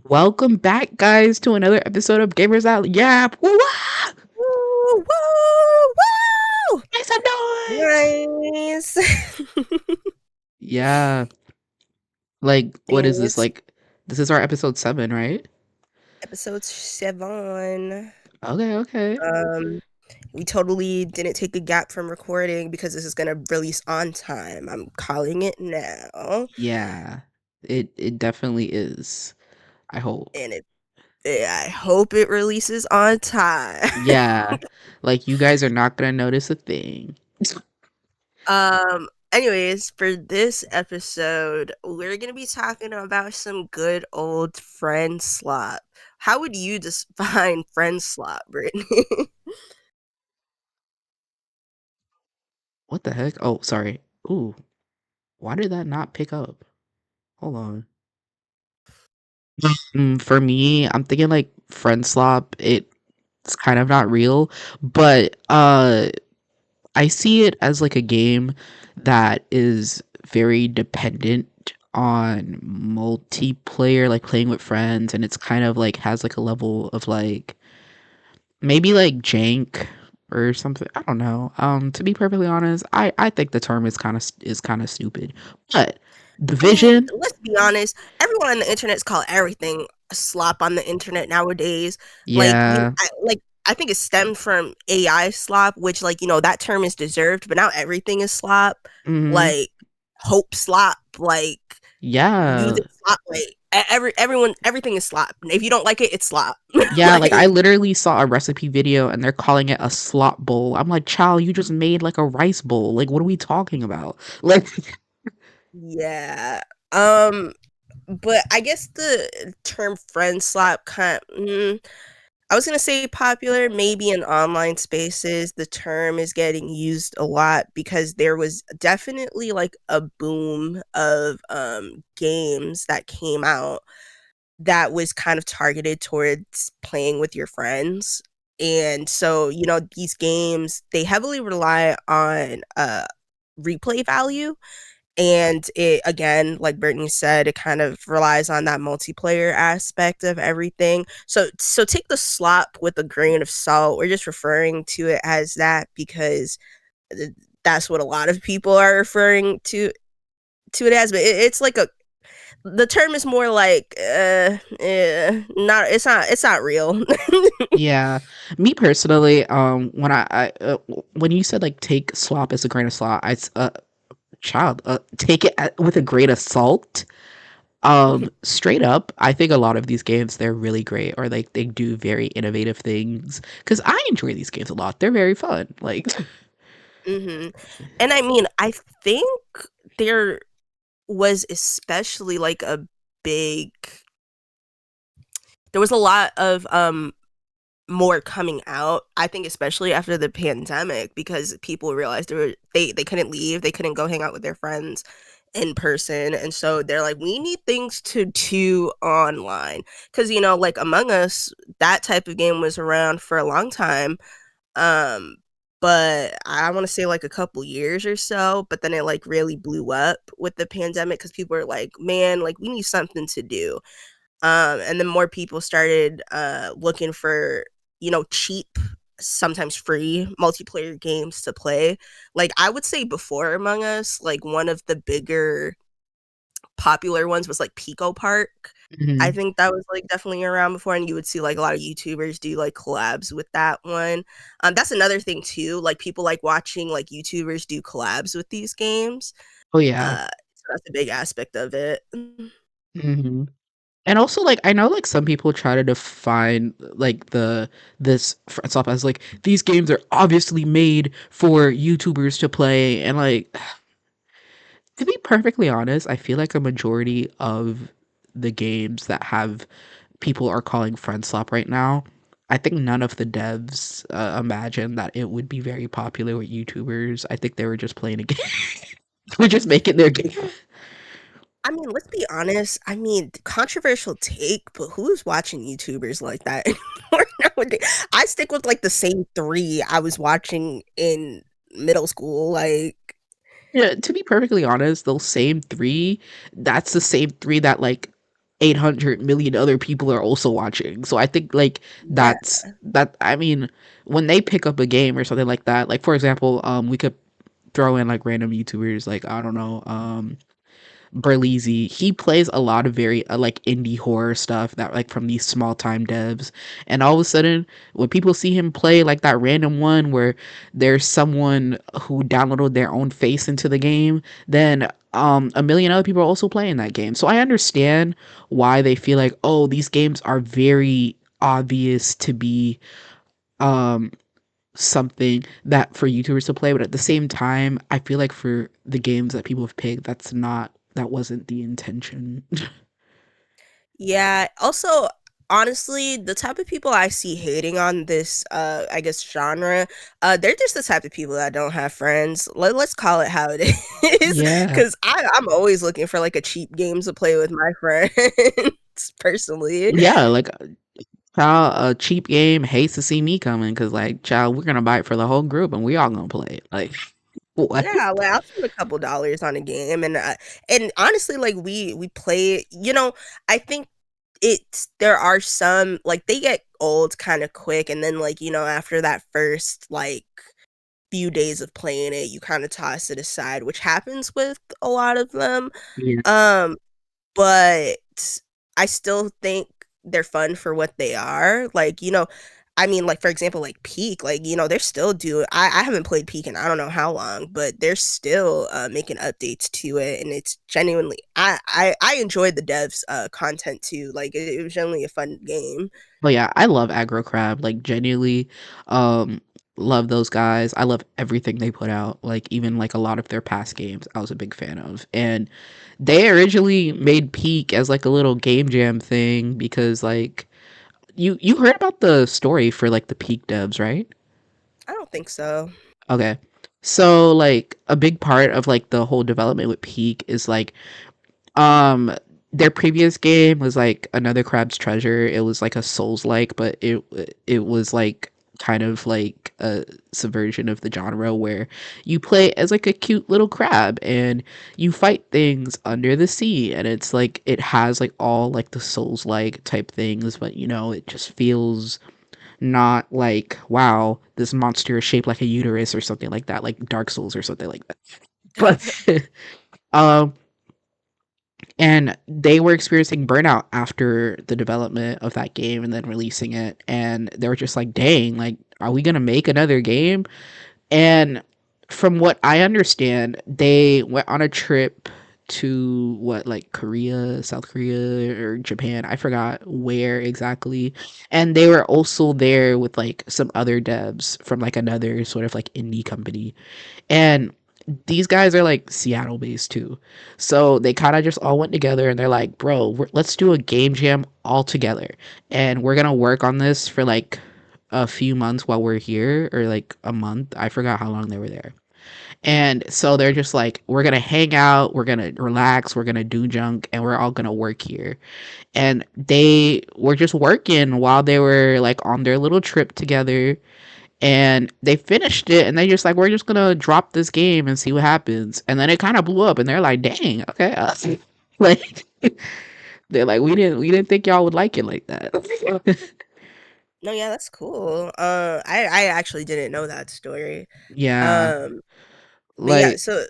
Welcome back, guys, to another episode of Gamers Out Yap. Woo-wah! Woo, woo, woo! Make some noise! Nice. Yeah, like, what is this? Anyways, Like, this is our episode 7, right? episode 7. Okay, okay. Um, we totally didn't take a gap from recording because this is gonna release on time. I'm calling it now, Yeah, it definitely is. I hope. and I hope it releases on time. Yeah, like, you guys are not gonna notice a thing. Anyways, for this episode, we're gonna be talking about some good old Friendslop. How would you define Friendslop, Brittany? What the heck? Oh, sorry. Ooh, why did that not pick up? Hold on. For me, I'm thinking like Friendslop. It's kind of not real, but I see it as like a game that is very dependent on multiplayer, like playing with friends, and it's kind of like has like a level of like maybe like jank or something. I don't know. To be perfectly honest, I think the term is kind of stupid, but the I mean, vision, let's be honest. Everyone on the internet's called everything a slop on the internet nowadays. yeah, I think it stemmed from AI slop, which that term is deserved, but now everything is slop. hmm Like hope slop, like yeah. music slop, like everything is slop. If you don't like it, it's slop. Yeah, like I Like literally saw a recipe video and they're calling it a slop bowl. I'm like, child, you just made like a rice bowl. Like, what are we talking about? Like, yeah. Um but I guess the term friend slap I was gonna say popular, maybe in online spaces. The term is getting used a lot because there was definitely like a boom of games that came out that was kind of targeted towards playing with your friends. And so, these games they heavily rely on replay value, and it again, like Brittany said, it kind of relies on that multiplayer aspect of everything. So take the slop with a grain of salt. We're just referring to it as that because th- that's what a lot of people are referring to it as. But it's like a the term is more like not it's not real. yeah, me personally, when you said like take slop as a grain of salt, child, take it with a grain of salt. Straight up, I think a lot of these games they're really great, or like they do very innovative things. Because I enjoy these games a lot. They're very fun. Like, hmm And I mean, I think there was especially like a big there was a lot of more coming out. I think especially after the pandemic because people realized they couldn't leave, they couldn't go hang out with their friends in person, and so they're like, we need things to do online because like Among Us, that type of game was around for a long time. um but I want to say like a couple years or so, but then it like really blew up with the pandemic because people were like, man, like we need something to do. And then more people started looking for cheap, sometimes free multiplayer games to play. Like I would say before Among Us, like one of the bigger popular ones was like Pico Park. I mhm. think that was like definitely around before, and you would see like a lot of YouTubers do like collabs with that one. That's another thing too. Like people like watching like YouTubers do collabs with these games. Oh yeah. So that's a big aspect of it. hmm And also, like, I know, like, some people try to define, like, this stuff as, like, these games are obviously made for YouTubers to play, and, like, to be perfectly honest, I feel like a majority of the games that have people are calling Friendslop right now, I think none of the devs, imagined that it would be very popular with YouTubers. I think they were just playing a game. We're just making their game. I mean, let's be honest. I mean, controversial take, but who's watching YouTubers like that anymore nowadays? I stick with like the same three I was watching in middle school. Like, Yeah, to be perfectly honest, those same 3, that's the same 3 that, like, 800 million other people are also watching. So I think like Yeah. I mean, when they pick up a game or something like that, like for example, we could throw in like random YouTubers like I don't know, Berleezy. He plays a lot of very like indie horror stuff that like from these small time devs. And all of a sudden, when people see him play like that random one where there's someone who downloaded their own face into the game, then a million other people are also playing that game. So I understand why they feel like, oh, these games are very obvious to be um something that for YouTubers to play, but at the same time, I feel like for the games that people have picked, that wasn't the intention. Yeah. Also, honestly, the type of people I see hating on this, I guess genre, they're just the type of people that don't have friends. Let's call it how it is, Yeah. because I'm always looking for like a cheap game to play with my friends, personally. Yeah, like child, a cheap game hates to see me coming because like child, we're gonna buy it for the whole group and we all gonna play it. Like what? Yeah, like I'll spend a couple dollars on a game, and honestly, like we play it. I think there are some like they get old kind of quick, and then like after that first like few days of playing it, you kind of toss it aside, which happens with a lot of them. Yeah. Um, but I still think they're fun for what they are. Like, I mean, like for example, like Peak, like, they're still doing I haven't played Peak in I don't know how long, but they're still making updates to it, and it's genuinely I enjoyed the devs content too. Like it was genuinely a fun game. But yeah, I love Aggro Crab. Like genuinely, um, love those guys. I love everything they put out. Like even like a lot of their past games, I was a big fan of. And they originally made Peak as like a little game jam thing because like you heard about the story for like the Peak devs, right? I don't think so. Okay. So like a big part of like the whole development with Peak is like um their previous game was like Another Crab's Treasure. It was like a Souls like, but it was like kind of like a subversion of the genre where you play as like a cute little crab and you fight things under the sea, and it's like it has like all like the Souls like type things, but it just feels not like wow, this monster is shaped like a uterus or something like that, like Dark Souls or something like that. But um and they were experiencing burnout after the development of that game and then releasing it, and they were just like, dang, like are we gonna make another game? And from what I understand, they went on a trip to what, like Korea, South Korea, or Japan. I forgot where exactly. And they were also there with like some other devs from like another sort of like indie company. And these guys are like Seattle based too. So they kind of just all went together and they're like, bro, let's do a game jam all together. And we're going to work on this for like a few months while we're here, or like a month. I forgot how long they were there. And so they're just like, we're going to hang out, we're going to relax, we're going to do junk, and we're all going to work here. And they were just working while they were like on their little trip together, and they finished it, and they just like, we're just gonna drop this game and see what happens. And then it kind of blew up, and they're like, dang, okay, like they're like, we didn't think y'all would like it like that. No, yeah, that's cool. I actually didn't know that story. Yeah, Um, but yeah, like so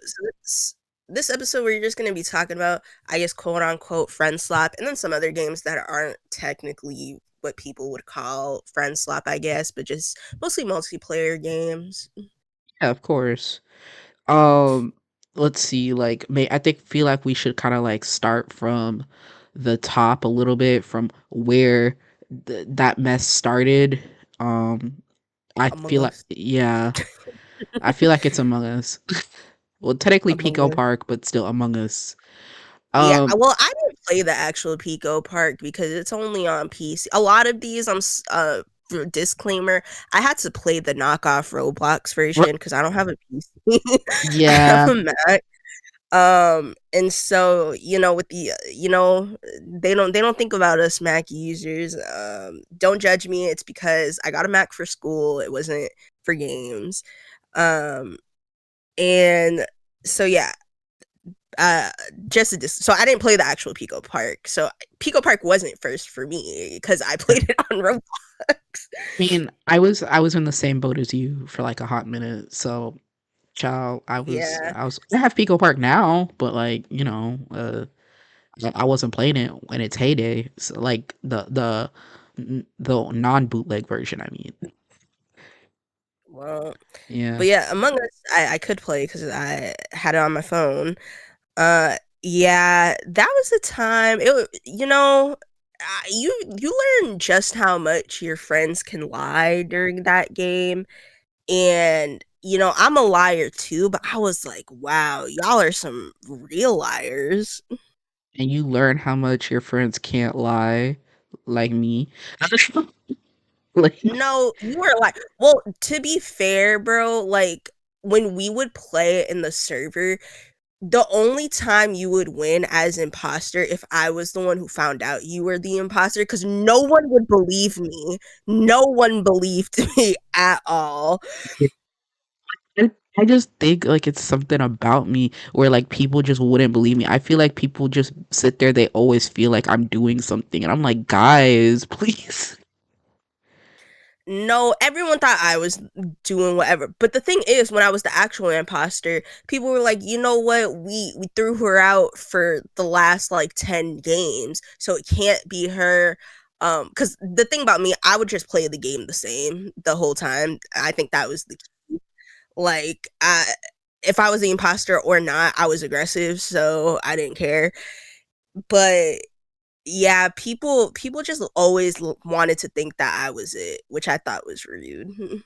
this episode we're just gonna be talking about, I guess, quote unquote friend slap, and then some other games that aren't technically what people would call friend slap, I guess, but just mostly multiplayer games. yeah, of course. um let's see, like I think feel like we should kind of like start from the top a little bit, from where that mess started. um I Among feel like, Us. yeah, I feel like it's Among Us. Well, technically Among Pico Us. Park, but still Among Us. Yeah, Um, well, I didn't play the actual Pico Park because it's only on PC. A lot of these, for disclaimer, I had to play the knockoff Roblox r- version because I don't have a PC. I have yeah, a Mac. And so, with the, they don't think about us Mac users. Don't judge me. It's because I got a Mac for school. It wasn't for games. Um, and so yeah, uh just a so I didn't play the actual Pico Park. So Pico Park wasn't first for me because I I played it on Roblox. mean, I was in the same boat as you for like a hot minute. So, child, Yeah. I have Pico Park now, but like I wasn't playing it in its heyday. So, like the non bootleg version. I mean, Well, yeah. but yeah, Among Us, I could play because I had it on my phone. Yeah, that was the time. You learn just how much your friends can lie during that game, and I'm a liar too. But I was like, wow, y'all are some real liars. And you learn how much your friends can't lie, like me. Like, No, you were like, well, to be fair, bro, like when we would play it in the server, the only time you would win as imposter if I was the one who found out you were the imposter, because no one would believe me. No one believed me at all. I I just think like it's something about me where like people just wouldn't believe me. I feel like people just sit there, they always feel like I'm doing something, and I'm like, guys, please. No, everyone thought I was doing whatever. But the thing is, when I was the actual imposter, people were like, you know what? We threw her out for the last like 10 games, so it can't be her. Because the thing about me, I would just play the game the same the whole time. I think that was the key. Like, if I was the imposter or not, I was aggressive, so I didn't care. But yeah, people just always wanted to think that I was it, which I thought was rude.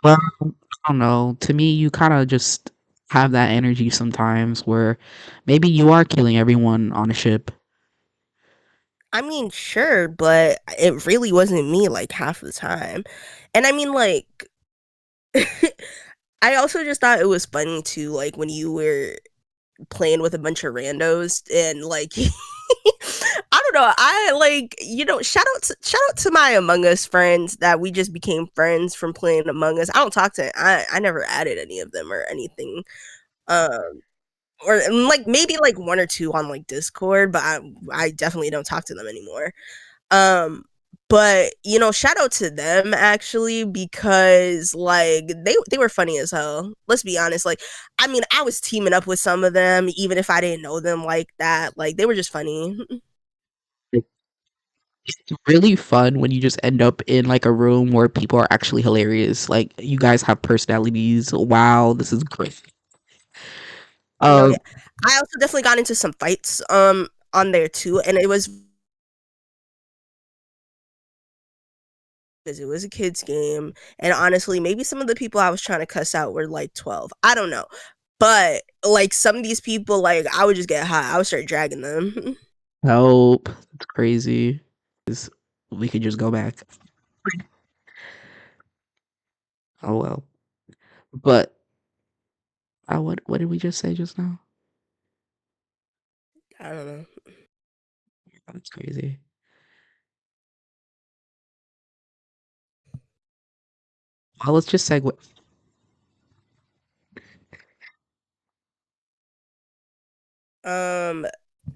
Well, I don't know. To me, you kind of just have that energy sometimes where maybe you are killing everyone on a ship. I mean, sure, but it really wasn't me like half the time. And I mean, like, I also just thought it was funny too, like when you were playing with a bunch of randos and like I don't know, I like shout out to my Among Us friends that we just became friends from playing Among Us. I don't talk to I never added any of them or anything. Um or like maybe like one or two on like Discord, but I definitely don't talk to them anymore. Um, but shout out to them actually because like they were funny as hell. Let's be honest. Like, I mean, I was teaming up with some of them even if I didn't know them like that. Like, they were just funny. It's really fun when you just end up in like a room where people are actually hilarious. Like you guys have personalities. Wow, this is great. No, yeah. Um, I also definitely got into some fights on there too, and it was because it was a kids game, and honestly, maybe some of the people I was trying to cuss out were like 12. I don't know. But like some of these people, like I would just get hot. I would start dragging them. help. It's crazy. We could just go back. Oh well. But what did we just say just now? I don't know. That's crazy. Well, let's just segue. Um,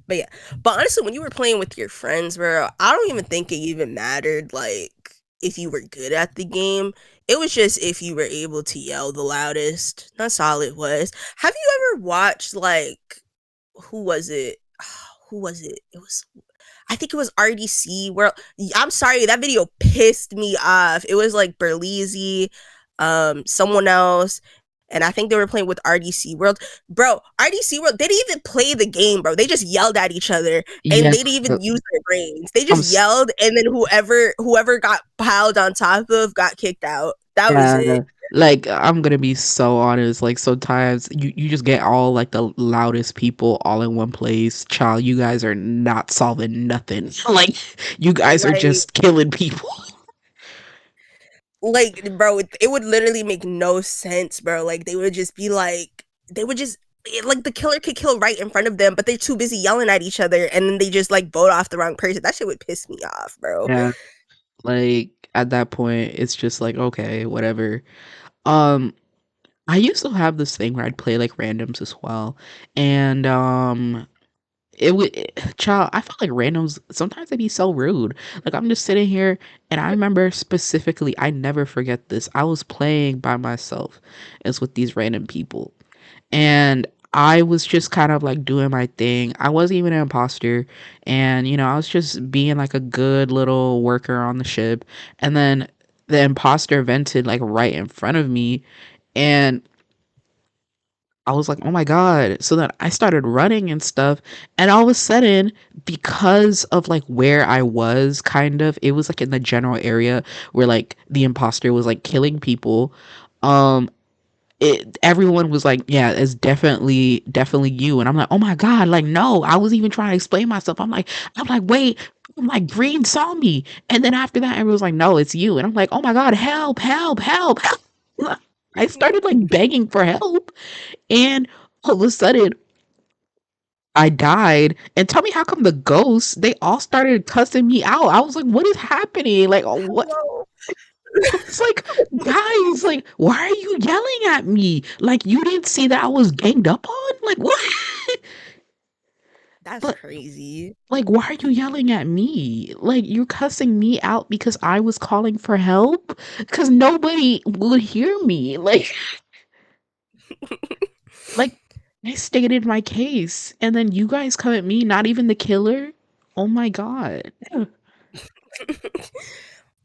but yeah, but honestly, when you were playing with your friends, bro, I don't even think it even mattered like if you were good at the game. It was just if you were able to yell the loudest. That's all it was. Have you ever watched like who was it? Who was it? It was I think it was RDC. Where I'm sorry, that video pissed me off. It was like Berleezy, someone else, and I think they were playing with RDC World. Bro, RDC World, they didn't even play the game, bro. They just yelled at each other and Yeah, they didn't even use their brains. They I'm just yelled, and then whoever got piled on top of got kicked out. That was yeah. it. Like I'm gonna be so honest. Like sometimes you just get all like the loudest people all in one place. Child, you guys are not solving nothing. Like you guys are Like just killing people. bro, it would literally make no sense, bro. Like they would just be like they would just like the killer could kill right in front of them, but they're too busy yelling at each other, and then they just like vote off the wrong person. That shit would piss me off, bro. Yeah. Like at that point, it's just like okay, whatever. Um, I used to have this thing where I'd play like randoms as well, and it would, child. I felt like randoms sometimes they'd be so rude. Like I'm just sitting here, and I remember specifically, I never forget this. I was playing by myself, as with these random people, and I was just kind of like doing my thing. I wasn't even an imposter, and I was just being like a good little worker on the ship. And then the imposter vented like right in front of me, and I was like, "Oh my god!" So then I started running and stuff, and all of a sudden, because of like where I was, kind of, it was like in the general area where like the imposter was like killing people. Um, everyone was like, yeah, it's definitely you. And I'm like, oh my god, like no, I was even trying to explain myself. I'm like wait, I'm like Green saw me. And then after that everyone was like, no, it's you. And I'm like, oh my god, help, help, help, help. I started like begging for help, and all of a sudden I died. And tell me, how come the ghosts, they all started cussing me out? I was like, what is happening? Like, what? Hello. It's like, guys, like, why are you yelling at me? Like, you didn't see that I was ganged up on? Like, what? That's But, crazy. like, why are you yelling at me? Like, you're cussing me out because I was calling for help? Because nobody would hear me. Like, I stated my case, and then you guys come at me, not even the killer? Oh my god.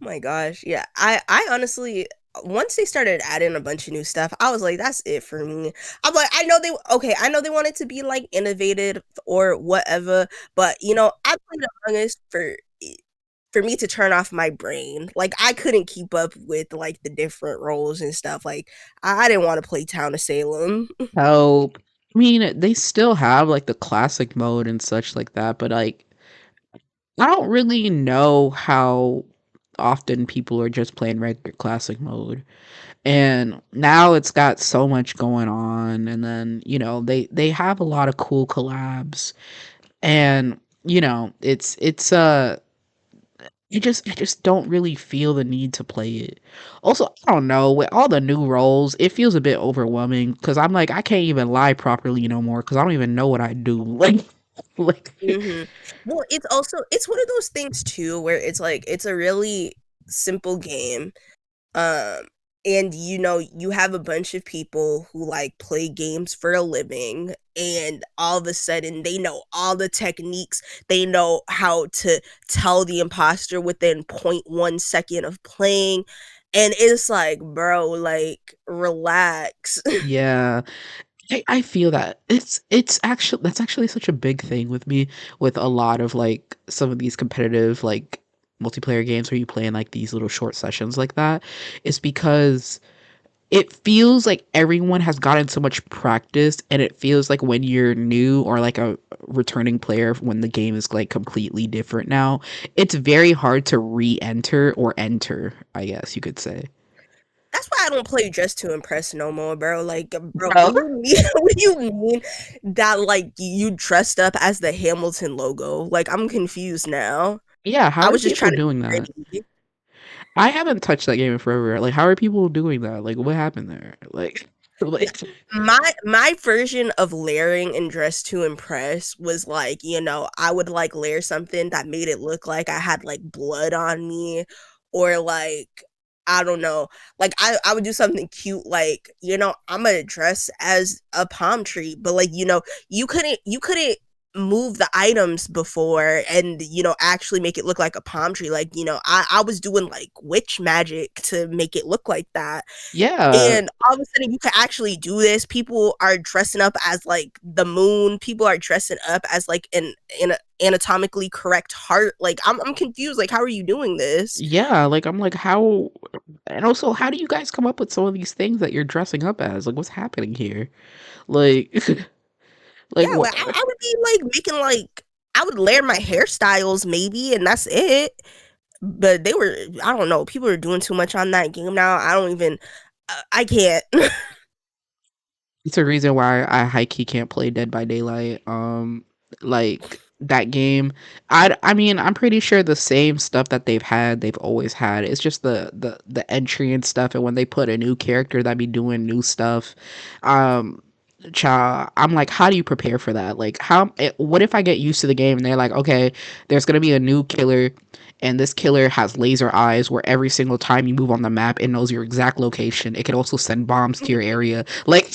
My gosh, yeah. I honestly, once they started adding a bunch of new stuff, I was like, that's it for me. I'm like, I know they okay, I know they wanted to be like innovative or whatever, but I played Among Us for me to turn off my brain. Like I couldn't keep up with like the different roles and stuff. Like I didn't want to play Town of Salem. Help. I mean, they still have like the classic mode and such like that, but like I don't really know how often people are just playing regular classic mode. And now it's got so much going on, and then, they have a lot of cool collabs, and I just don't really feel the need to play it. Also, I don't know, with all the new roles, it feels a bit overwhelming because I'm like, I can't even lie properly no more because I don't even know what I do. Like, Mhm. Well, it's one of those things too where it's like it's a really simple game. Um and you have a bunch of people who like play games for a living, and all of a sudden they know all the techniques. They know how to tell the imposter within point 0.1 second of playing. And it's like, bro, like relax. yeah. I feel that it's actually that's actually such a big thing with me with a lot of like some of these competitive like multiplayer games where you play in like these little short sessions like that, is because it feels like everyone has gotten so much practice, and it feels like when you're new or like a returning player when the game is like completely different now, it's very hard to re-enter or enter, I guess you could say. That's why I don't play Dress to Impress no more, bro. Like, bro, Bro. what do you mean? What do you mean that like you dressed up as the Hamilton logo? Like, I'm confused now. Yeah, how I are was just people trying to doing be that? pretty. I haven't touched that game in forever. Like, how are people doing that? Like, what happened there? Like, like My version of layering and Dress to Impress was like, I would like layer something that made it look like I had like blood on me, or like I don't know, like I would do something cute like, I'm gonna dress as a palm tree, but like, you couldn't move the items before and actually make it look like a palm tree. Like, I was doing like witch magic to make it look like that, yeah, and all of a sudden you can actually do this. People are dressing up as like the moon. People are dressing up as like an anatomically correct heart. Like I'm confused. Like, how are you doing this? yeah. Like, I'm like, how? And also, how do you guys come up with some of these things that you're dressing up as? Like, what's happening here? Like, like Yeah, what? like I would be like making like I would layer my hairstyles maybe, and that's it. But they were, I don't know. People are doing too much on that game now. I don't even. I can't. It's a reason why I high key can't play Dead by Daylight. Like that game. I mean, I'm pretty sure the same stuff that they've always had. It's just the entry and stuff, and when they put a new character that be doing new stuff, um I'm like, how do you prepare for that? Like, what if I get used to the game and they're like, okay, there's gonna be a new killer, and this killer has laser eyes where every single time you move on the map, it knows your exact location. It can also send bombs to your area. Like,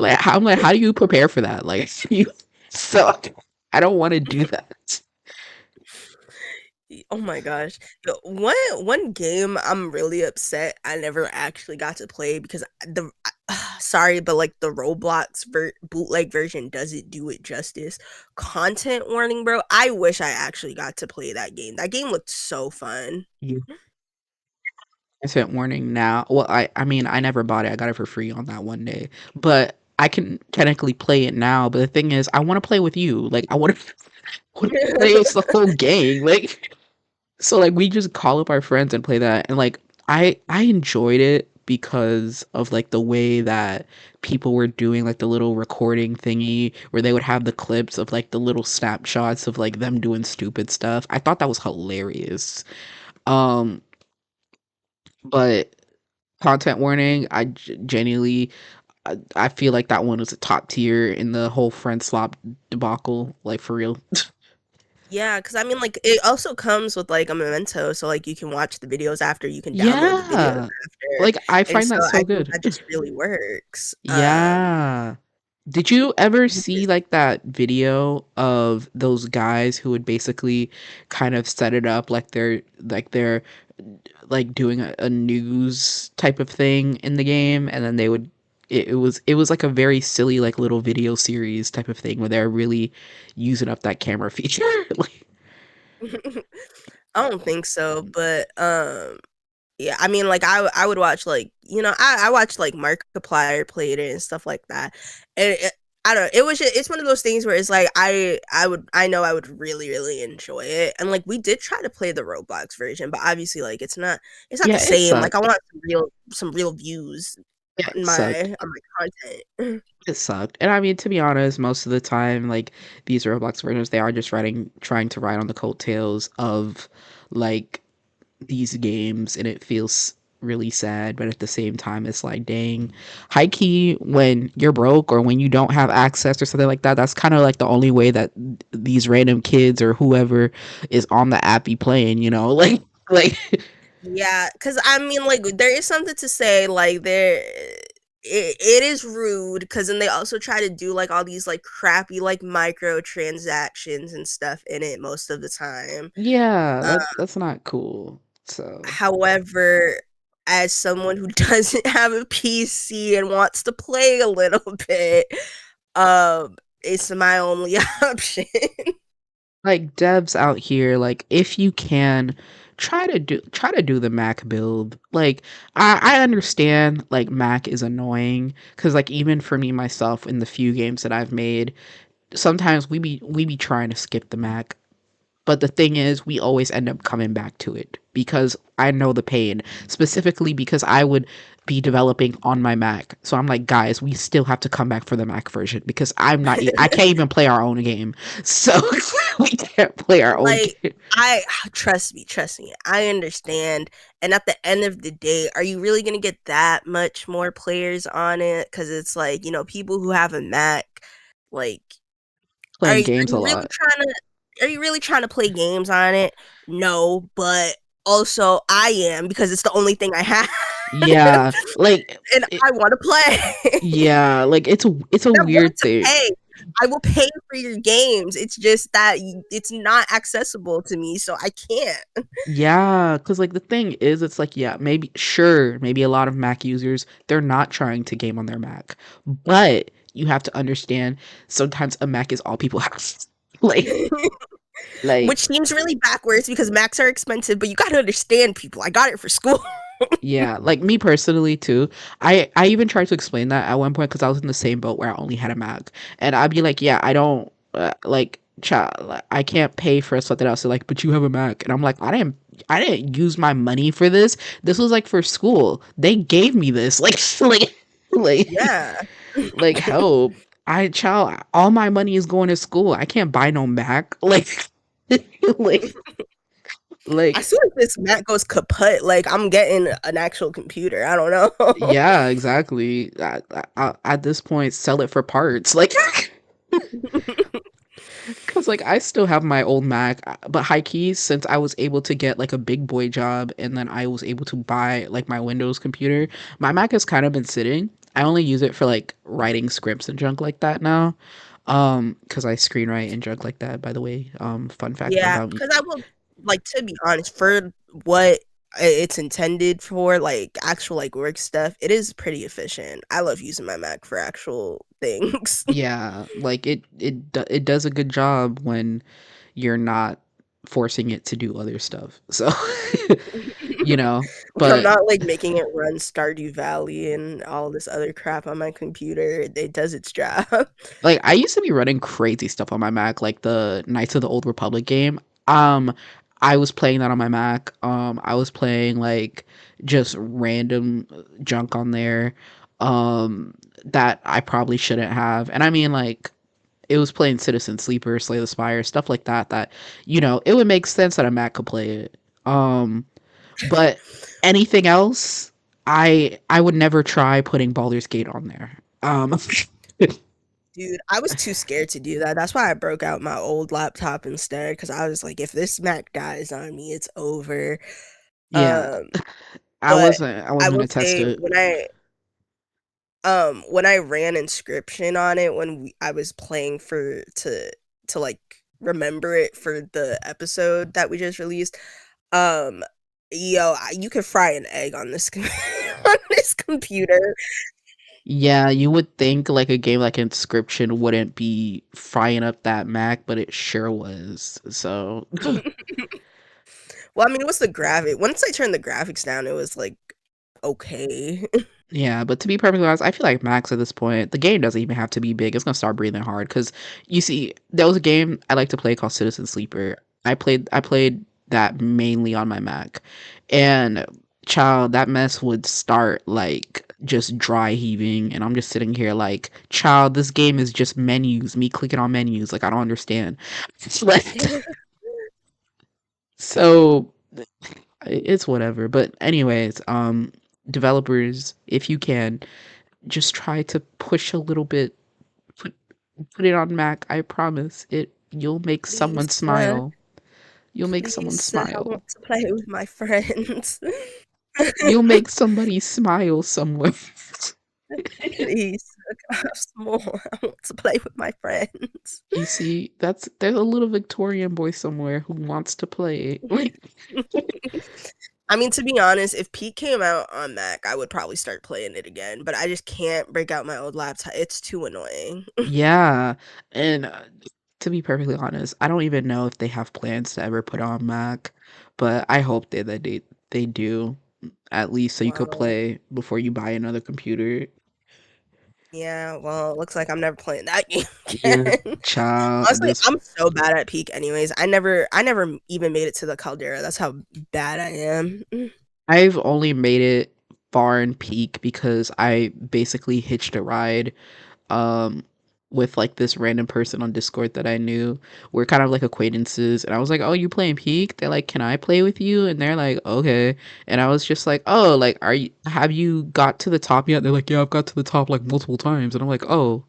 I'm like, how do you prepare for that? Like, you suck. I don't want to do that. Oh my gosh. One game I'm really upset I never actually got to play because sorry, but like the Roblox bootleg version doesn't do it justice. Content warning, bro. I wish I actually got to play that game. That game looked so fun. You sent warning now. Well, I mean, I never bought it. I got it for free on that one day, but I can technically play it now. But the thing is, I want to play with you. Like, I want to, want to play with the whole gang. Like, so like we just call up our friends and play that, and like I enjoyed it because of like the way that people were doing like the little recording thingy where they would have the clips of like the little snapshots of like them doing stupid stuff. I thought that was hilarious. Um, but content warning, genuinely I feel like that one was a top tier in the whole friend slop debacle, like for real. Yeah, because I mean, like, it also comes with like a memento, so like you can watch the videos after, you can download the videos Yeah. after, Like I and find so that I so think good. that just really works. Yeah. Did you ever see Because- like that video of those guys who would basically kind of set it up like they're like doing a news type of thing in the game, and then they would it was like a very silly like little video series type of thing where they're really using up that camera feature. Like, I don't think so, but yeah, I mean, like I would watch like I watched like Markiplier played it and stuff like that, and I don't know, it's one of those things where it's like I know I would really enjoy it, and like we did try to play the Roblox version, but obviously like it's not the yeah, it same. Like I sucked. want some real views Yeah, on it sucked. my content. It sucked. And I mean, to be honest, most of the time, like these Roblox versions, they are just trying to ride on the coattails of like these games, and it feels really sad. But at the same time, it's like, dang, high key, when you're broke or when you don't have access or something like that, that's kind of like the only way that these random kids or whoever is on the app be playing, you know? Like, Yeah, because I mean, like, there is something to say, like, it is rude, because then they also try to do, like, all these, like, crappy, like, microtransactions and stuff in it most of the time. yeah, Uh, that's not cool. So. However, as someone who doesn't have a PC and wants to play a little bit, it's my only option. Like devs out here, like if you can try to do the Mac build. Like I understand like Mac is annoying because like even for me myself in the few games that I've made, sometimes we be trying to skip the Mac. But the thing is, we always end up coming back to it because I know the pain, specifically because I would be developing on my Mac. So I'm like, guys, we still have to come back for the Mac version because I can't even play our own game. So we can't play our own Like, game. I trust me, I understand, and at the end of the day, are you really gonna get that much more players on it? Because it's like, people who have a Mac, like, Playing games a lot. are you really trying to play games on it? No, but also I am, because it's the only thing I have, Yeah, like and it, I wanna play. yeah, like it's a I'm willing weird to thing. pay. I will pay for your games. It's just that it's not accessible to me, so I can't. Yeah, because like the thing is, it's like, yeah, maybe, sure, maybe a lot of Mac users, they're not trying to game on their Mac. But you have to understand, sometimes a Mac is all people have. Like, Which like, seems really backwards because Macs are expensive, but you gotta understand people. I got it for school. yeah, like me personally too. I even tried to explain that at one point because I was in the same boat where I only had a Mac, and I'd be like, yeah, I don't like, child, I can't pay for something else. They're like, but you have a Mac, and I'm like, I didn't use my money for this. This was like for school. They gave me this, like, like, Yeah. like help. I child, all my money is going to school. I can't buy no Mac. Like, like, As like, soon as this Mac goes kaput, like I'm getting an actual computer. I don't know. yeah, exactly. At this point, sell it for parts. Like, because like I still have my old Mac, but high keys since I was able to get like a big boy job and then I was able to buy like my Windows computer, my Mac has kind of been sitting. I only use it for like writing scripts and junk like that now. Because I screenwrite and junk like that, by the way. Fun fact Yeah, about me. because I will like to be honest, for what it's intended for, like actual like work stuff, it is pretty efficient. I love using my Mac for actual things. Yeah, like it does a good job when you're not forcing it to do other stuff. So, you know, When I'm but not like making it run Stardew Valley and all this other crap on my computer, it does its job. like I used to be running crazy stuff on my Mac, like the Knights of the Old Republic game. Um, I was playing that on my Mac. I was playing like just random junk on there, um, that I probably shouldn't have. And I mean, like, it was playing Citizen Sleeper, Slay the Spire, stuff like that. That it would make sense that a Mac could play it. But anything else, I would never try putting Baldur's Gate on there. Dude, I was too scared to do that. That's why I broke out my old laptop instead, because I was like, if this Mac dies on me, it's over. Yeah, Um, I but wasn't I I wasn't will gonna test say it. when I ran inscription on it I was playing for to like remember it for the episode that we just released. Um, you could fry an egg on this on this computer. Yeah, you would think like a game like Inscription wouldn't be frying up that Mac, but it sure was. So Well, I mean, what's the graphic? Once I turned the graphics down, it was like okay. yeah, but to be perfectly honest, I feel like Max at this point, the game doesn't even have to be big. It's gonna start breathing hard because you see, there was a game I like to play called Citizen Sleeper. I played that mainly on my Mac, and child, that mess would start like just dry heaving, and I'm just sitting here like, child, this game is just menus, me clicking on menus, like I don't understand. It's like so it's whatever. But anyways, developers, if you can just try to push a little bit, put put it on Mac. I promise it. You'll make someone Please, sir. smile. You'll make Please, someone sir. I smile. want to play with my friends. You'll make somebody smile somewhere. Please, sir. Can I have some more? I want to play with my friends. You see, there's a little Victorian boy somewhere who wants to play. Like, I mean, to be honest, if Pete came out on Mac, I would probably start playing it again, but I just can't break out my old laptop. It's too annoying. yeah, and to be perfectly honest, I don't even know if they have plans to ever put on Mac, but I hope they do, at least so you could Well, play before you buy another computer. yeah, well, it looks like I'm never playing that game Yeah, again. child. Honestly, I'm so bad at Peak anyways. I never even made it to the Caldera. That's how bad I am. I've only made it far in peak because I basically hitched a ride um with like this random person on Discord that I knew. We're kind of like acquaintances and I was like, "Oh, you playing peak?" They're like, "Can I play with you?" And they're like, "Okay." And I was just like, "Oh, like have you got to the top yet?" They're like, "Yeah, I've got to the top like multiple times." And I'm like, "Oh,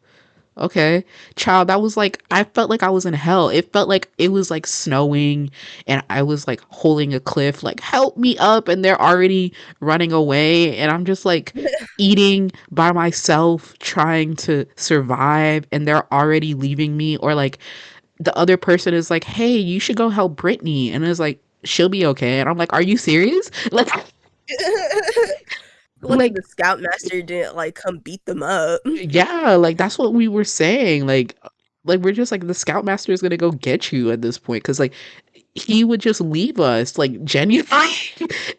okay." Child, that was like I felt like I was in hell. It felt like it was like snowing and I was like holding a cliff, like, help me up, and they're already running away. And I'm just like eating by myself, trying to survive, and they're already leaving me. Or like the other person is like, hey, you should go help Brittany. And it's like, she'll be okay. And I'm like, are you serious? Like Lucky like the Scoutmaster didn't like come beat them up. yeah, like that's what we were saying. Like we're just like the scoutmaster is gonna go get you at this point because like he would just leave us like genuinely,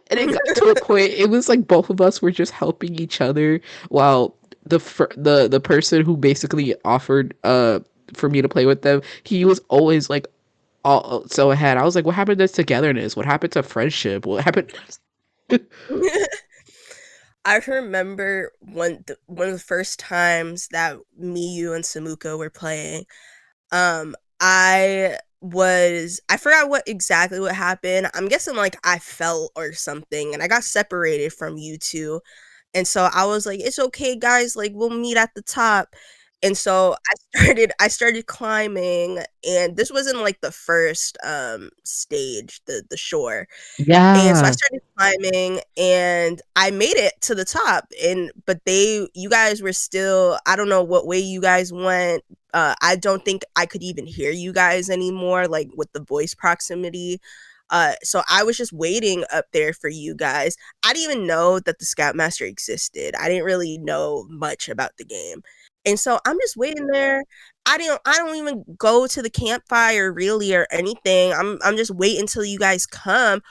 and it got to a point. It was like both of us were just helping each other while the person who basically offered for me to play with them, he was always like all so ahead. I was like, what happened to togetherness? What happened to friendship? What happened? I remember one of the first times that me, you, and Samuka were playing. I forgot what exactly what happened. I'm guessing like I fell or something, and I got separated from you two. And so I was like, "It's okay, guys. Like we'll meet at the top." And so I started climbing, and this wasn't like the first stage, the shore. And so I Yeah. started climbing and I made it to the top, and but you guys were still, I don't know what way you guys went. I don't think I could even hear you guys anymore, like with the voice proximity. So I was just waiting up there for you guys. I didn't even know that the Scoutmaster existed. I didn't really know much about the game. And so I'm just waiting there. I don't even go to the campfire really or anything. I'm just waiting until you guys come.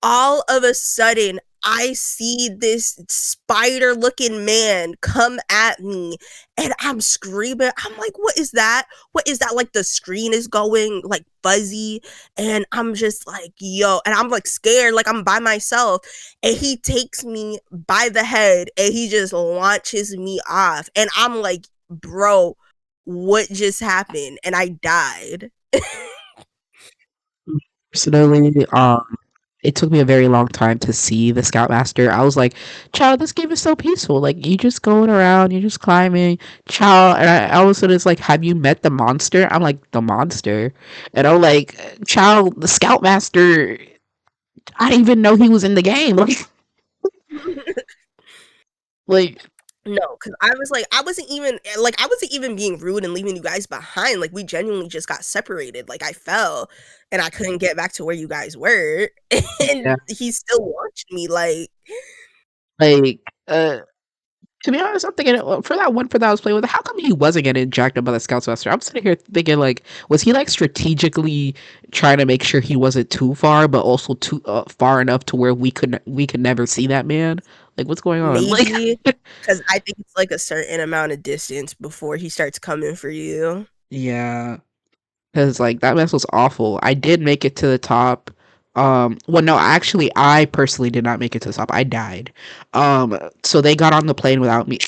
All of a sudden I see this spider looking man come at me and I'm screaming. I'm like, what is that? What is that? Like the screen is going like fuzzy and I'm just like, yo, and I'm like scared, like I'm by myself. And he takes me by the head and he just launches me off. And I'm like, bro, what just happened? And I died. Personally, it took me a very long time to see the Scoutmaster. I was like, "Child, this game is so peaceful. Like you just going around, you're just climbing, child." And all of a sudden, it's like, "Have you met the monster?" I'm like, "The monster," and I'm like, "Child, the Scoutmaster. I didn't even know he was in the game." Like, No, because I wasn't even being rude and leaving you guys behind. Like we genuinely just got separated. Like I fell and I couldn't get back to where you guys were, yeah, and he still watched me. Like like, to be honest, I'm thinking for that one for that I was playing with, how come he wasn't getting jacked up by the Scoutmaster? I'm sitting here thinking, like, was he like strategically trying to make sure he wasn't too far, but also too far enough to where we could never see that man? Like, what's going on? Like, maybe because I think it's like a certain amount of distance before he starts coming for you. yeah, because like that mess was awful. I did make it to the top. Well, no, actually, I personally did not make it to the top. I died. So they got on the plane without me.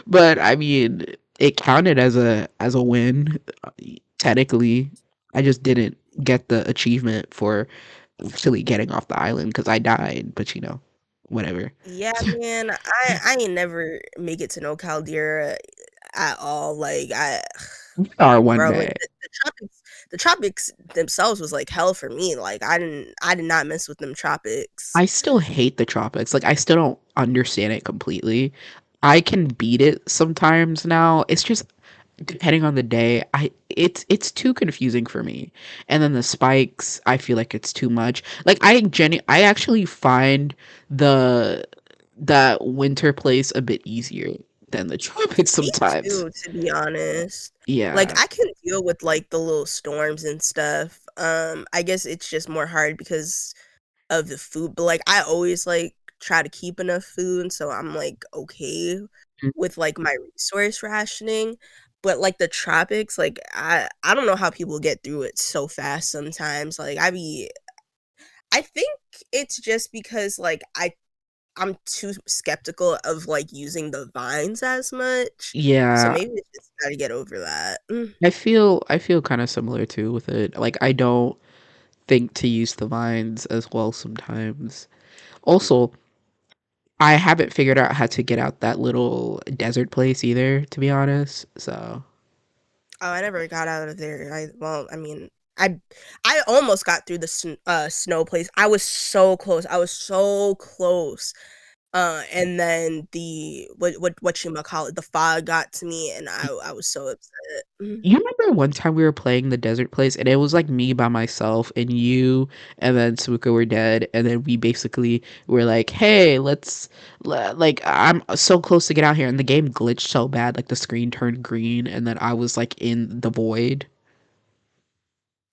But I mean, it counted as a win. Technically, I just didn't get the achievement for actually getting off the island because I died. But whatever. Yeah, man, I ain't never make it to no Caldera at all. Like We are one bro, like day. the tropics themselves was like hell for me. Like I did not mess with them tropics. I still hate the tropics. Like I still don't understand it completely. I can beat it sometimes now. It's just depending on the day, it's too confusing for me. And then the spikes, I feel like it's too much. Like I actually find the that winter place a bit easier than the tropics Me sometimes. too, to be honest. Like Yeah. I can deal with like the little storms and stuff. I guess it's just more hard because of the food, but like I always like try to keep enough food, so I'm like okay Mm. with like my resource rationing. But like the tropics, like I don't know how people get through it so fast sometimes. Like I think it's just because like I'm too skeptical of like using the vines as much. So Yeah. maybe it's just gotta get over that. I feel kind of similar too with it. Like I don't think to use the vines as well sometimes. Also, I haven't figured out how to get out that little desert place either, to be honest. So, Oh, I never got out of there. I mean, I almost got through the snow place. I was so close. I was so close. And then the what you call it, the fog got to me, and I was so upset. Mhm. you remember one time we were playing the desert place and it was like me by myself and you and then Suka were dead and then we basically were like, "Hey, like I'm so close to get out here," and the game glitched so bad like the screen turned green and then I was like in the void.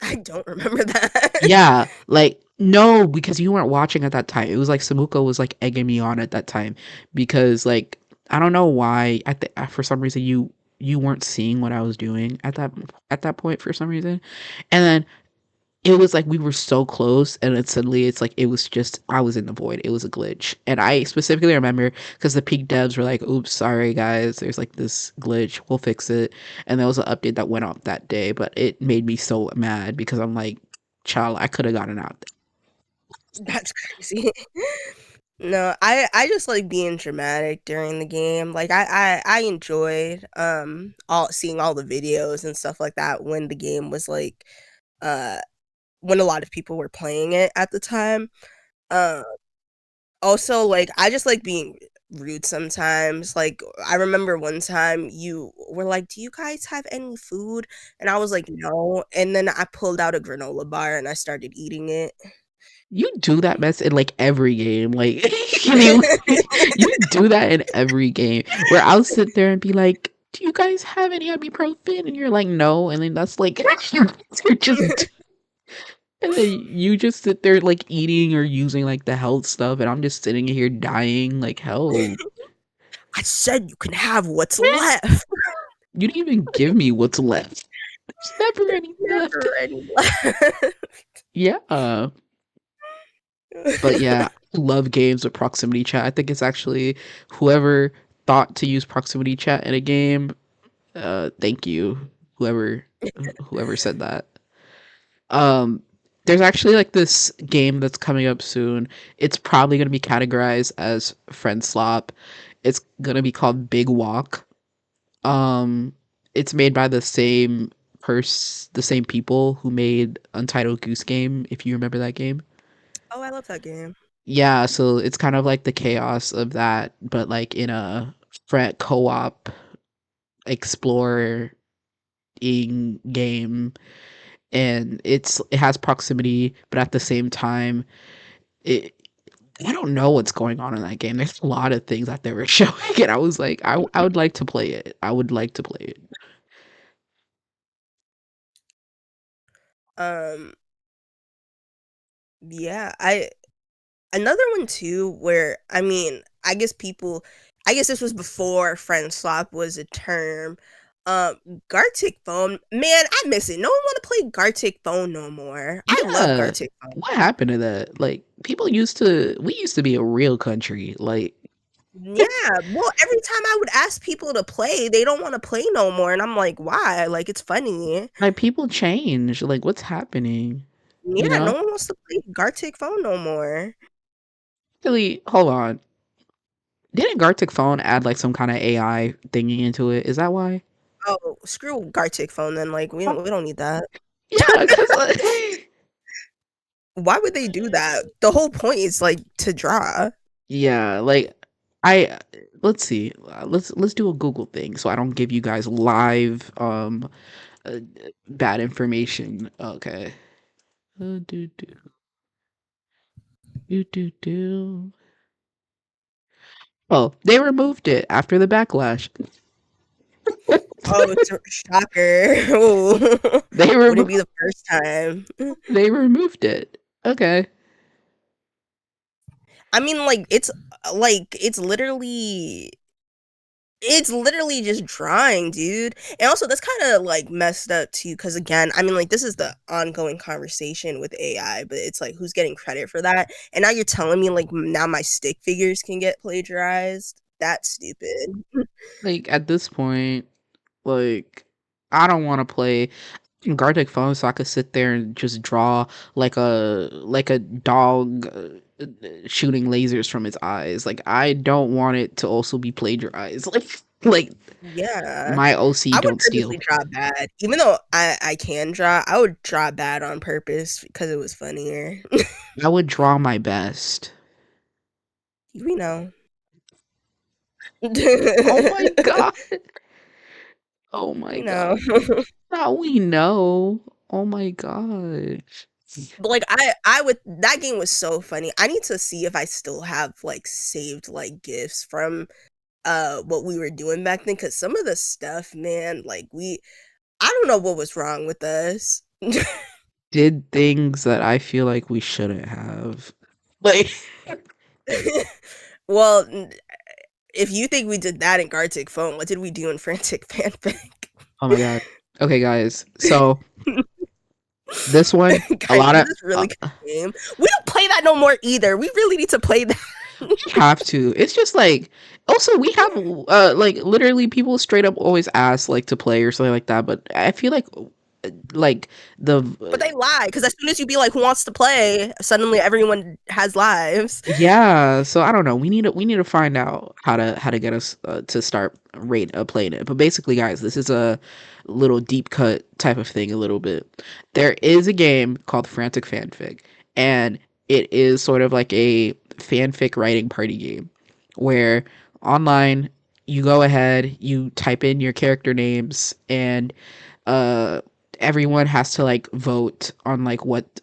I don't remember that. Yeah, like no, because you weren't watching at that time. It was like Samuko was like egging me on at that time because like I don't know why for some reason you weren't seeing what I was doing at that point for some reason. And then it was like we were so close, and then suddenly it's like it was just I was in the void. It was a glitch, and I specifically remember because the peak devs were like, "Oops, sorry guys, there's like this glitch. We'll fix it." And there was an update that went out that day, but it made me so mad because I'm like, "Child, I could have gotten out." That's crazy. No, I just like being dramatic during the game. Like I enjoyed all seeing all the videos and stuff like that when the game was like uh when a lot of people were playing it at the time. Um Also, like, I just like being rude sometimes. Like, I remember one time you were like, "Do you guys have any food?" And I was like, "No." And then I pulled out a granola bar and I started eating it. You do that mess in like every game. Like you, you do that in every game where I'll sit there and be like, "Do you guys have any ibuprofen?" And you're like, "No," and then that's like you're just and then you just sit there like eating or using like the health stuff, and I'm just sitting here dying like hell. I said you can have what's left. You didn't even give me what's left. There's never any left. Never any left. Yeah. But yeah, I love games with proximity chat. I think it's actually whoever thought to use proximity chat in a game, thank you. Whoever whoever said that. Um there's actually like this game that's coming up soon. It's probably going to be categorized as Friendslop. It's going to be called Big Walk. Um it's made by the same people who made Untitled Goose Game, if you remember that game. Oh, I love that game. Yeah, so it's kind of like the chaos of that, but like in a fret co-op exploring game, and it has proximity, but at the same time, it I don't know what's going on in that game. There's a lot of things that they were showing, and I was like, I would like to play it. I would like to play it. Um, yeah, I another one too where I guess this was before friend swap was a term. Um Gartic phone, man, I miss it. No one want to play Gartic phone no more. I love Yeah, Gartic phone. what happened to that? Like we used to be a real country. Like Yeah, well, every time I would ask people to play, they don't want to play no more, and I'm like, why? Like, it's funny. people change. Like what's happening? You Yeah, no know? one wants to play Gartic phone no more. Really, hold on. Didn't Gartic Phone add like some kind of AI thingy into it? Is that why? Oh, screw Gartic phone then. Like, we don't need that. Yeah, because Why would they do that? The whole point is like to draw. yeah, like I let's see, let's do a Google thing so I don't give you guys live uh, bad information. Okay. Do do do. Oh, they removed it after the backlash. Oh, it's a shocker. Ooh. They Wouldn't be removed the first time. they removed it. Okay. I mean, like it's literally just drawing, dude. And also that's kind of like messed up too because again, I mean like this is the ongoing conversation with AI, but it's like who's getting credit for that? And now you're telling me like now my stick figures can get plagiarized? That's stupid. Like at this point, like I don't want to play Gartic phone so I could sit there and just draw like a dog shooting lasers from its eyes. Like I don't want it to also be plagiarized. Like Yeah. my OC I would don't steal. purposely draw bad. Even though I can draw, I would draw bad on purpose because it was funnier. I would draw my best. We know. Oh my god. Oh my We know. god. Now we know. Oh my gosh. But like I would that game was so funny. I need to see if I still have like saved like gifts from what we were doing back then cuz some of the stuff, man, like we I don't know what was wrong with us. Did things that I feel like we shouldn't have. Like Well, if you think we did that in Gartic Phone, what did we do in Frantic Fanfic? oh my god. Okay guys. So This one, a Guys, lot this of is really good game. We don't play that no more either. We really need to play that. we have to. It's just like also we have like literally people straight up always ask like to play or something like that, but I feel like the But they lie because as soon as you be like, "Who wants to play?" Suddenly everyone has lives. yeah, so I don't know. We need to find out how to get us to start playing it. But basically, guys, this is a little deep cut type of thing. A little bit. There is a game called Frantic Fanfic, and it is sort of like a fanfic writing party game, where online you go ahead, you type in your character names, and uh everyone has to like vote on like what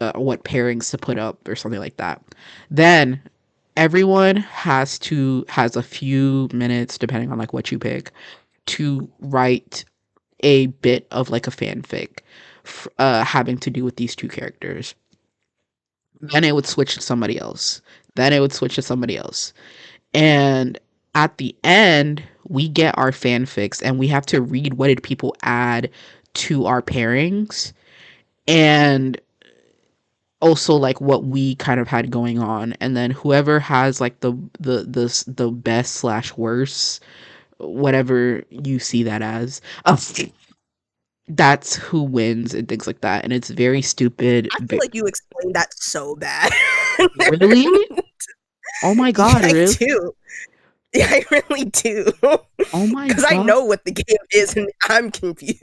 pairings to put up or something like that. Then everyone has a few minutes depending on like what you pick to write a bit of like a fanfic having to do with these two characters. Then it would switch to somebody else. Then it would switch to somebody else. And at the end, we get our fanfics and we have to read what did people add to our pairings and also like what we kind of had going on, and then whoever has like the best slash worst, whatever you see that as, that's who wins and things like that. And it's very stupid. I feel like you explained that so bad. Really? Oh my Yeah, god, I really? do. Yeah, I really do. Oh my Because I god, know what the game is and I'm confused.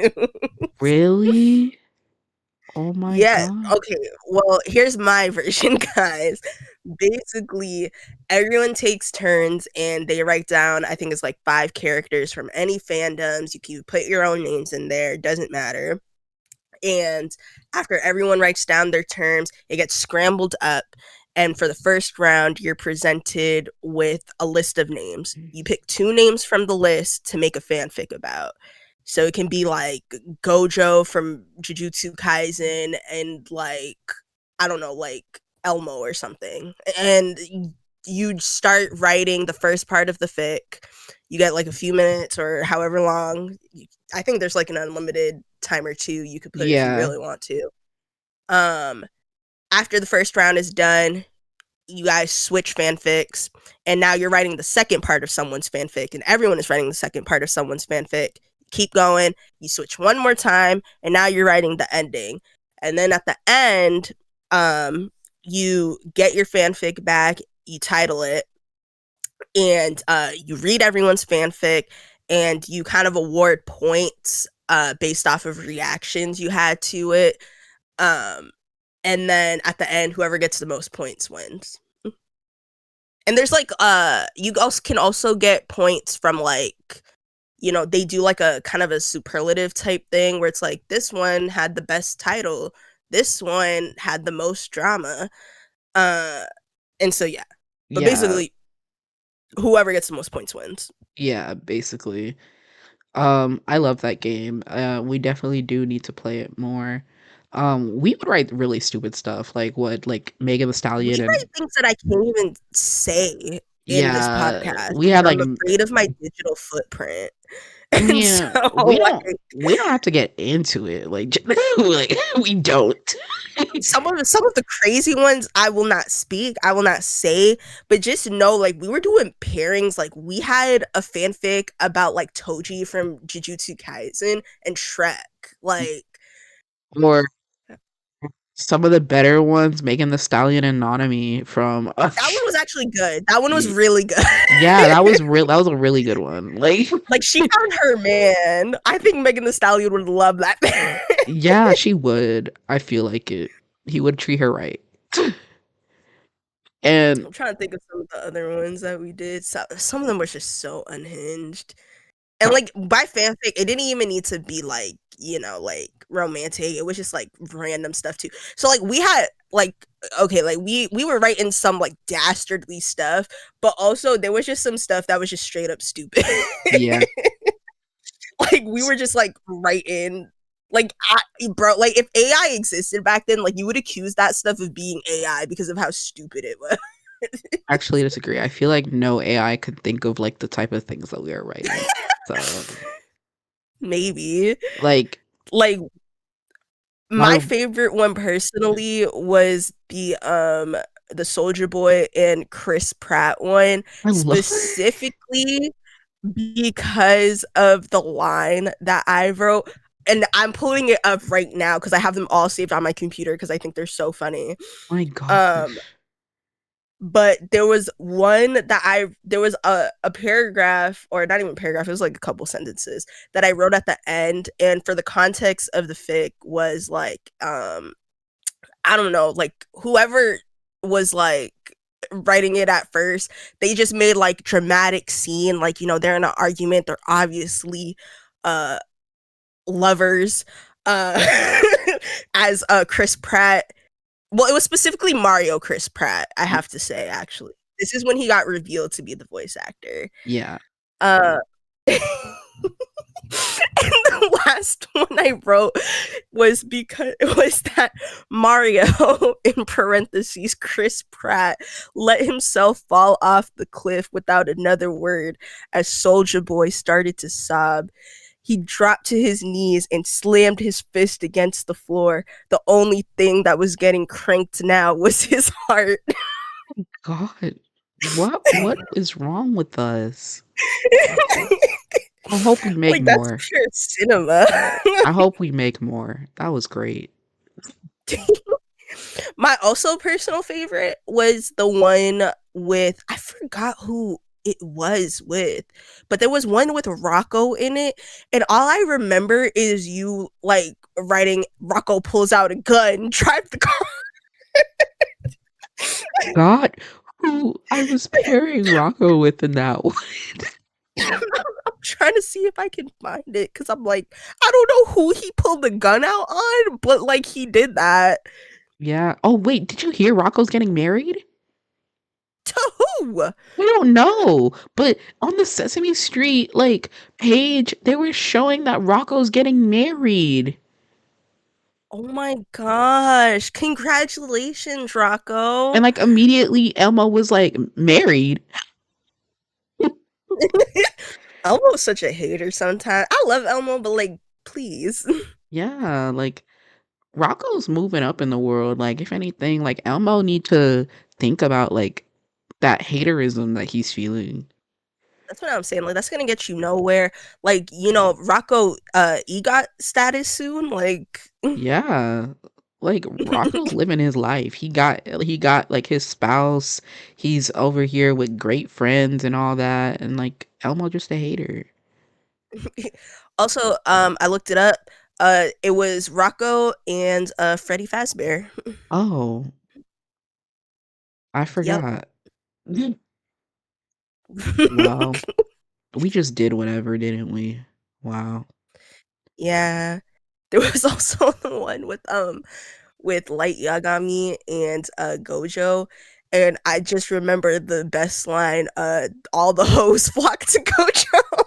really? Oh my Yeah, god. okay, well, here's my version, guys. Basically, everyone takes turns and they write down, I think it's like 5 characters from any fandoms. You can put your own names in there, doesn't matter. And after everyone writes down their terms, it gets scrambled up. And for the first round, you're presented with a list of names. You pick 2 names from the list to make a fanfic about. So it can be like Gojo from Jujutsu Kaisen and like, I don't know, like Elmo or something. And you start writing the first part of the fic. You get like a few minutes or however long. I think there's like an unlimited timer too. You could put if you Yeah. really want to. Um, After the first round is done, you guys switch fanfics, and now you're writing the second part of someone's fanfic, and everyone is writing the second part of someone's fanfic. Keep going. You switch one more time, and now you're writing the ending. And then at the end, you get your fanfic back, you title it, and you read everyone's fanfic, and you kind of award points based off of reactions you had to it. Um, and then at the end, whoever gets the most points wins. And there's like you also can also get points from like, you know, they do like a kind of a superlative type thing where it's like this one had the best title, this one had the most drama. Uh and so yeah. But Yeah. basically whoever gets the most points wins. Yeah, basically. I love that game. We definitely do need to play it more. We would write really stupid stuff like what like Megan the We Stallion and write things that I can't even say in this yeah, podcast we because had like I'm afraid of my digital footprint. I And mean, so like we don't have to get into it. Like like we don't. some of the crazy ones I will not speak, I will not say, but just know like we were doing pairings. Like we had a fanfic about like Toji from Jujutsu Kaisen and Shrek. Like Or some of the better ones, Megan the Stallion and Nanami from that one was actually good. That one was y- really good. yeah, that was real. That was a really good one. Like Like she found her man. I think Megan the Stallion would love that. yeah, she would. I feel like it. He would treat her right. And I'm trying to think of some of the other ones that we did. Some of them were just so unhinged. And like by fanfic, it didn't even need to be like, you know, like romantic. It was just like random stuff too. So like we had like okay, like we were writing some like dastardly stuff, but also there was just some stuff that was just straight up stupid. yeah, Like we were just like writing like bro, like if AI existed back then, like you would accuse that stuff of being AI because of how stupid it was. actually disagree. I feel like no AI could think of like the type of things that we are writing. So Maybe like like My My favorite one personally was the Soldier Boy and Chris Pratt one, I love specifically because of the line that I wrote. And I'm pulling it up right now because I have them all saved on my computer because I think they're so funny. my Um, gosh. but there was a paragraph, or not even a paragraph, it was like a couple sentences that I wrote at the end, and for the context of the fic was like I don't know, like whoever was like writing it at first, they just made like dramatic scene, like, you know, they're in an argument, they're obviously uh lovers, uh as Chris Pratt, well, it was specifically Mario Chris Pratt, I Y- have to say, actually. This is when he got revealed to be the voice actor. Yeah. Uh and the last one I wrote was that Mario, in parentheses Chris Pratt, let himself fall off the cliff without another word as Soldier Boy started to sob. He dropped to his knees and slammed his fist against the floor. The only thing that was getting cranked now was his heart. God. What is wrong with us? I hope we make Like, that's more. pure cinema. I hope we make more. That was great. My also personal favorite was the one with, I forgot who it was with, but there was one with Rocco in it, and all I remember is you like writing Rocco pulls out a gun, drive the car. God, who I was pairing Rocco with in that one. I'm trying to see if I can find it because I'm like, I don't know who he pulled the gun out on, but like he did that. Yeah. Oh wait, did you hear Rocco's getting married? To who? We don't know, but on the Sesame Street like page, they were showing that Rocco's getting married. Oh my gosh. Congratulations, And Rocco. like immediately Elmo was like married. Elmo's such a hater sometimes. I love Elmo, but like, please. Yeah, like Rocco's moving up in the world. Like if anything, like Elmo need to think about like that haterism that he's feeling. That's what I'm saying. Like, that's gonna get you nowhere. Like, you know, Rocco EGOT status soon. Like, Yeah. Like Rocco's living his life. He got like his spouse. He's over here with great friends and all that. And like Elmo just a hater. also, I looked it up. It was Rocco and Freddy Fazbear. Oh, I Yep. forgot. Wow. We just did whatever, didn't we? Wow. Yeah. There was also the one with Light Yagami and Gojo. And I just remember the best line, all the hoes flock to Gojo.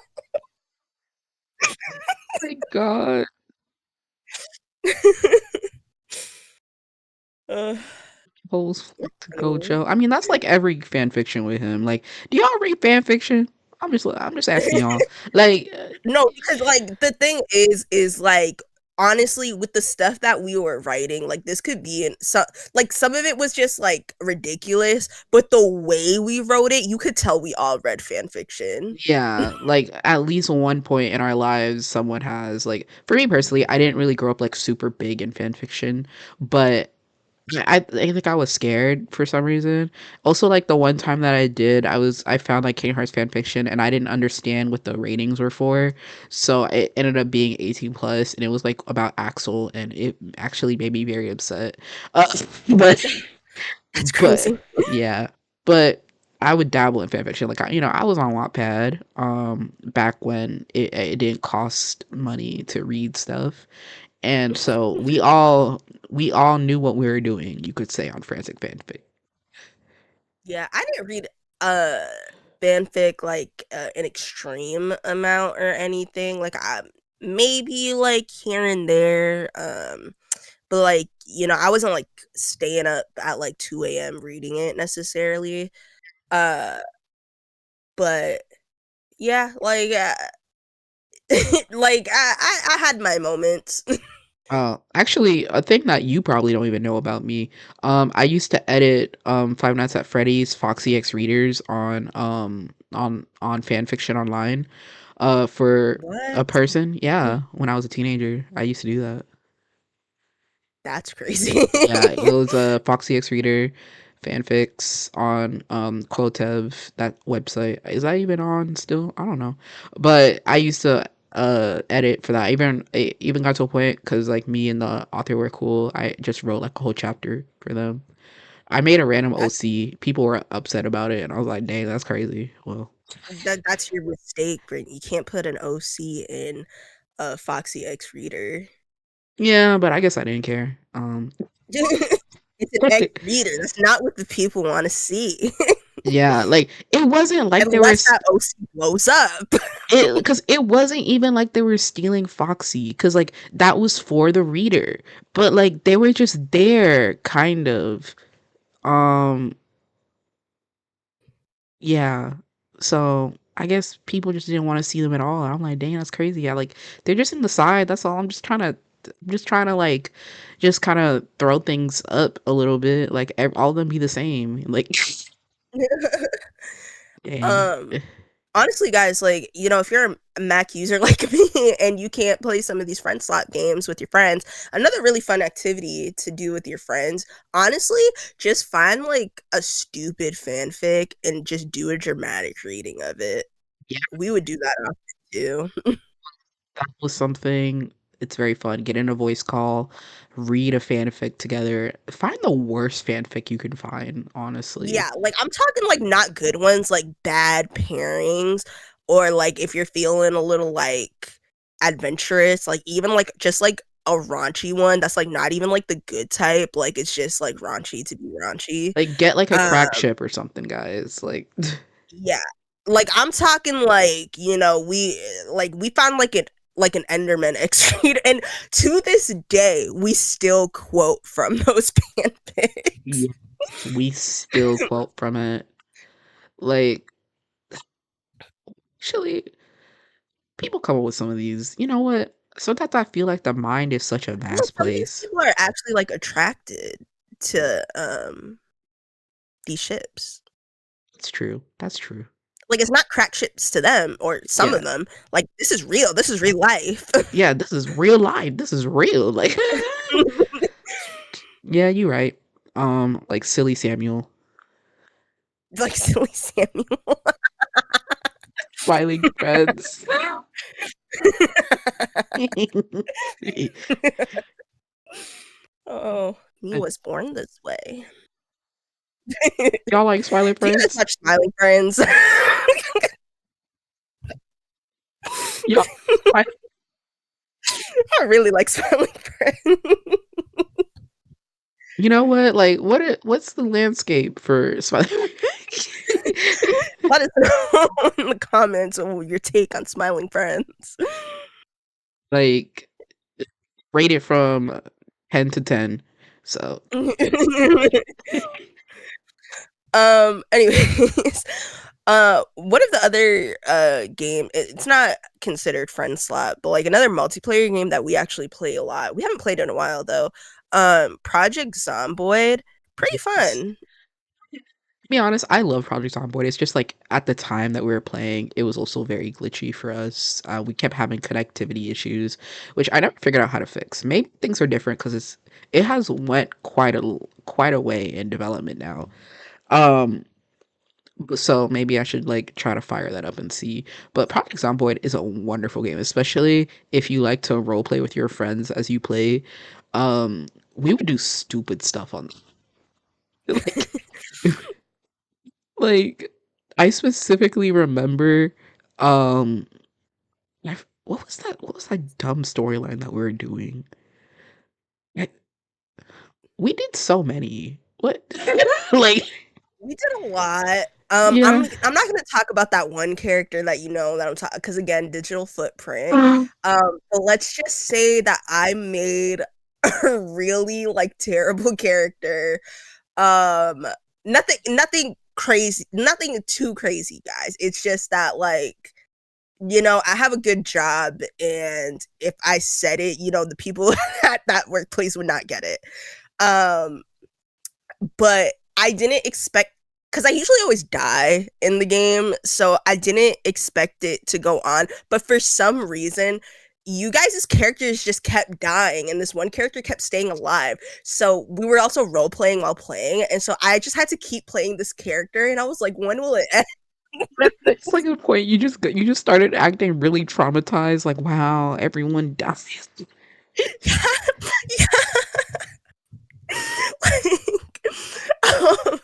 My God. uh, Holes flock to anyway. Gojo. I mean, that's like every fan fiction with him. Like, do y'all read fan fiction? I'm just asking y'all. Like, No, because like the thing is like honestly with the stuff that we were writing, like this could be in some, like some of it was just like ridiculous, but the way we wrote it, you could tell we all read fan fiction. yeah, like at least one point in our lives, someone has like. For me personally, I didn't really grow up like super big in fan fiction, but I think I was scared for some reason. Also, like the one time that I did, I found like Kingdom Hearts fan fiction and I didn't understand what the ratings were for. So it ended up being 18 plus and it was like about Axel and it actually made me very upset. But That's but crazy. yeah. But I would dabble in fan fiction. Like I was on Wattpad back when it didn't cost money to read stuff. And so we all knew what we were doing, you could say, on Frantic Fanfic. Yeah, I didn't read uh fanfic like an extreme amount or anything. Like I maybe like here and there. But like, you know, I wasn't like staying up at like 2 a.m. reading it necessarily. Uh but yeah, like like I had my moments. Actually, a thing that you probably don't even know about me. I used to edit Five Nights at Freddy's Foxy X readers on fan fiction online, for a What? person. Yeah, when I was a teenager, I used to do that. That's crazy. Yeah, it was a Foxy X Reader fanfics on Quotev, that website. Is that even on still? I don't know. But I used to edit for that. It even got to a point because like me and the author were cool. I just wrote like a whole chapter for them. I made a random That's OC. People were upset about it, and I was like, "Dang, that's crazy." Well, that's your mistake, Brittany. You can't put an OC in a Foxy X Reader. yeah, but I guess I didn't care. It's an X Reader. That's not what the people want to see. Yeah, like it wasn't like there Unless was that OC blows up. it because it wasn't even like they were stealing Foxy, because like that was for the reader, but like they were just there, kind of. Um, yeah. So I guess people just didn't want to see them at all. I'm like, dang, that's crazy. Yeah, like they're just in the side. That's all. I'm just trying to like, just kind of throw things up a little bit. Like all of them be the same. Like, dang. um Honestly, guys, like, if you're a Mac user like me and you can't play some of these friend slot games with your friends, another really fun activity to do with your friends, honestly, just find like a stupid fanfic and just do a dramatic reading of it. Yeah, We would do that often too. that was something. It's very fun. Get in a voice call, read a fanfic together. Find the worst fanfic you can find, honestly. Yeah, like I'm talking like not good ones, like bad pairings, or like if you're feeling a little like adventurous, like even like just like a raunchy one that's like not even like the good type, like it's just like raunchy to be raunchy. Like get like a Um, crack ship or something, guys. Like yeah, like I'm talking like we found like an Enderman extreme, and to this day we still quote from those fanfics. yes, we still quote from it. Like actually people come up with some of these. You know what? Sometimes I feel like the mind is such a No, vast some of these place. people are actually like attracted to these ships. It's true. That's true. Like it's not crack ships to them or some Yeah. of them. Like this is real. This is real life. Yeah, this is real life. This is real. Like yeah, you're right. Like silly Samuel. Like silly Samuel. Smiling friends. Oh, me And was born this way. y'all like smiling Do you guys friends? watch Smiling Friends? Y'all I really like Smiling Friends. You know what? Like, what's the landscape for Spider? Let us know in the comments your take on Smiling Friends. Like, rate it from 10 to 10. So, Anyways, one of the other game, it's not considered Friendslop, but like another multiplayer game that we actually play a lot. We haven't played it in a while though. Project Zomboid, pretty yes. fun. To be honest, I love Project Zomboid. It's just like at the time that we were playing, it was also very glitchy for us. We kept having connectivity issues, which I never figured out how to fix. Maybe things are different because it has went quite a way in development now. Um, So maybe I should like try to fire that up and see. But Project Zomboid is a wonderful game, especially if you like to role play with your friends as you play. We would do stupid stuff on like like I specifically remember um what was that dumb storyline that we were doing? I, we did so many. What like We did a lot. yeah. I'm not gonna talk about that one character that that I'm talking because again, digital footprint. But let's just say that I made a really like terrible character. Um, nothing crazy, nothing too crazy, guys. It's just that like I have a good job, and if I said it, the people at that workplace would not get it. Um, but I didn't expect, because I usually always die in the game, so I didn't expect it to go on. But for some reason, you guys' characters just kept dying, and this one character kept staying alive. So we were also role playing while playing, and so I just had to keep playing this character, and I was like, when will it end? That's like a point. You just started acting really traumatized. Like, wow, everyone dies. Yeah, like, um,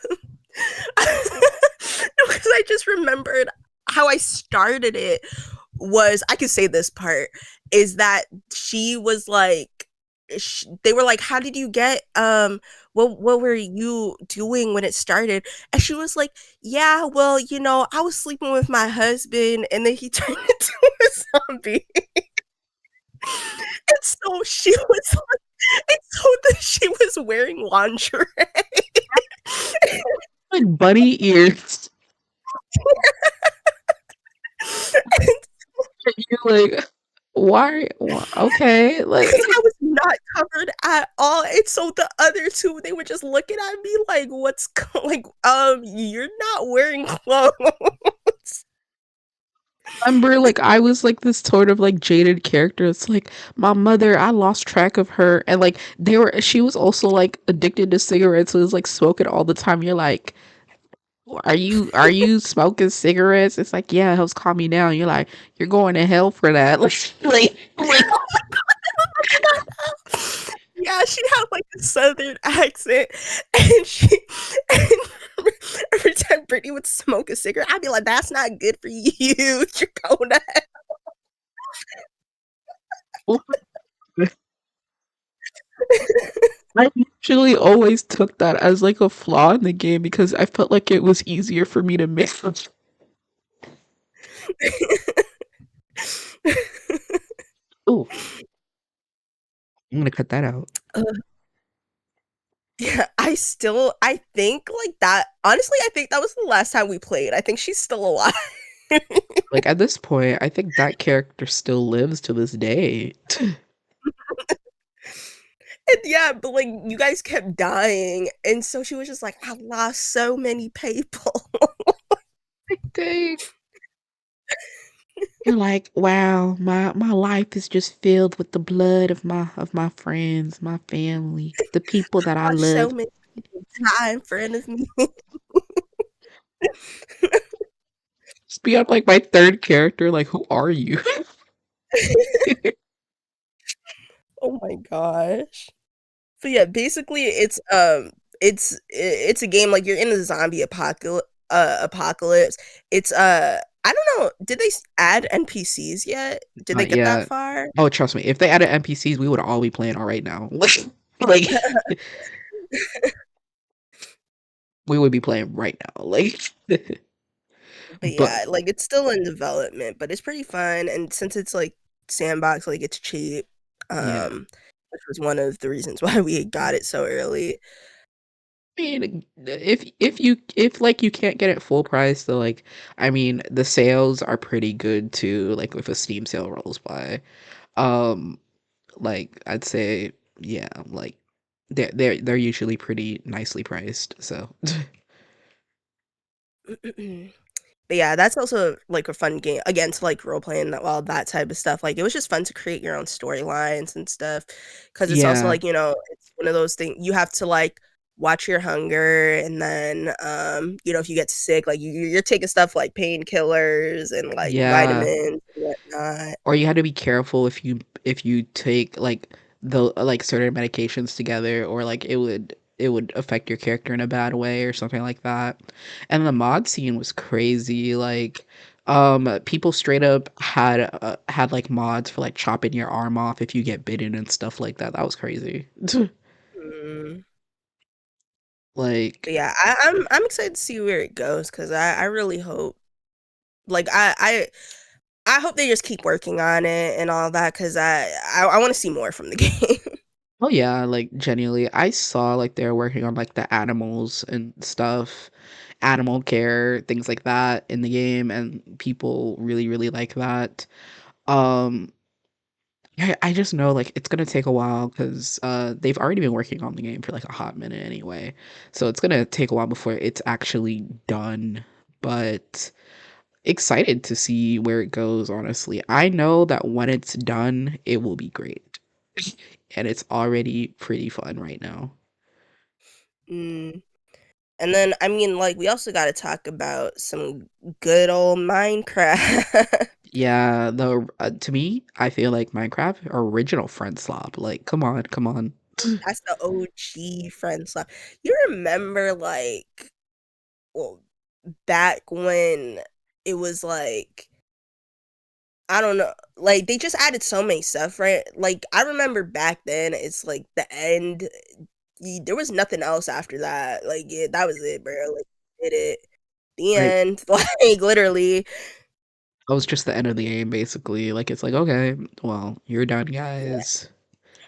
because I just remembered how I started it was, I could say this part, is that she was like, they were like, how did you get, what were you doing when it started? And she was like, yeah, well, I was sleeping with my husband and then he turned into a zombie. And so she was like, and so that she was wearing lingerie. Like bunny ears. You're like, why? Okay, Because like I was not covered at all, and so the other two, they were just looking at me like, like, you're not wearing clothes. remember, like I was like this sort of like jaded character. It's like my mother, I lost track of her, and like she was also like addicted to cigarettes. So it was like smoking all the time. You're like, are you smoking cigarettes? It's like, yeah, helps calm me down. You're like, you're going to hell for that. Like, Yeah, she had like a southern accent, and and every time Brittany would smoke a cigarette, I'd be like, "That's not good for you. You're going to I actually always took that as like a flaw in the game because I felt like it was easier for me to miss. Oh, I'm gonna cut that out. hell." Yeah, I think like that. Honestly, I think that was the last time we played. I think she's still alive. Like at this point, I think that character still lives to this day. And yeah, but like you guys kept dying, and so she was just like, I lost so many people. Dang. You're like, wow, my life is just filled with the blood of my friends, my family, the people that I Watched so love. many people die in front of me. Just be on like my third character, like, who are you? Oh my gosh. So yeah, basically it's a game like you're in a zombie apocalypse. It's I don't know, did they add NPCs yet? Did they Not get that yet. far? Oh, trust me, if they added NPCs, we would all be playing all right now. Like, we would be playing right now. Like, But but yeah, like it's still in development, but it's pretty fun, and since it's like sandbox, like it's cheap, yeah. which was one of the reasons why we got it so early. I mean, if like you can't get it full price, so like I mean the sales are pretty good too. Like if a Steam sale rolls by, um, like I'd say yeah, like they're usually pretty nicely priced. So But yeah, that's also like a fun game again to like role play and all that type of stuff. Like it was just fun to create your own storylines and stuff because it's also yeah, like it's one of those things you have to like watch your hunger and then if you get sick like you're taking stuff like painkillers and like yeah. vitamins and whatnot. Or you had to be careful if you take like the like certain medications together, or like it would affect your character in a bad way or something like that. And the mod scene was crazy. Like, people straight up had like mods for like chopping your arm off if you get bitten and stuff like that. That was crazy. Mm. Like, But yeah, I'm excited to see where it goes because I really hope like I hope they just keep working on it and all that because I want to see more from the game. Oh yeah, like genuinely, I saw like they're working on like the animals and stuff, animal care, things like that in the game, and people really, really like that. Um, I just know like it's gonna take a while because they've already been working on the game for like a hot minute anyway, so it's gonna take a while before it's actually done. But excited to see where it goes. Honestly, I know that when it's done, it will be great, and it's already pretty fun right now. Mm. And then, I mean, like, we also got to talk about some good old Minecraft. Yeah, the to me, I feel like Minecraft original Friendslop. Like, come on, come on. That's the OG Friendslop. You remember, like, well, back when it was like, I don't know, like they just added so many stuff, right? Like I remember back then, it's like the end. There was nothing else after that. Like yeah, that was it, bro. Like did it. The Like, end. Like literally. that was just the end of the game, basically. Like, it's like, okay, well, you're done, Yeah. guys.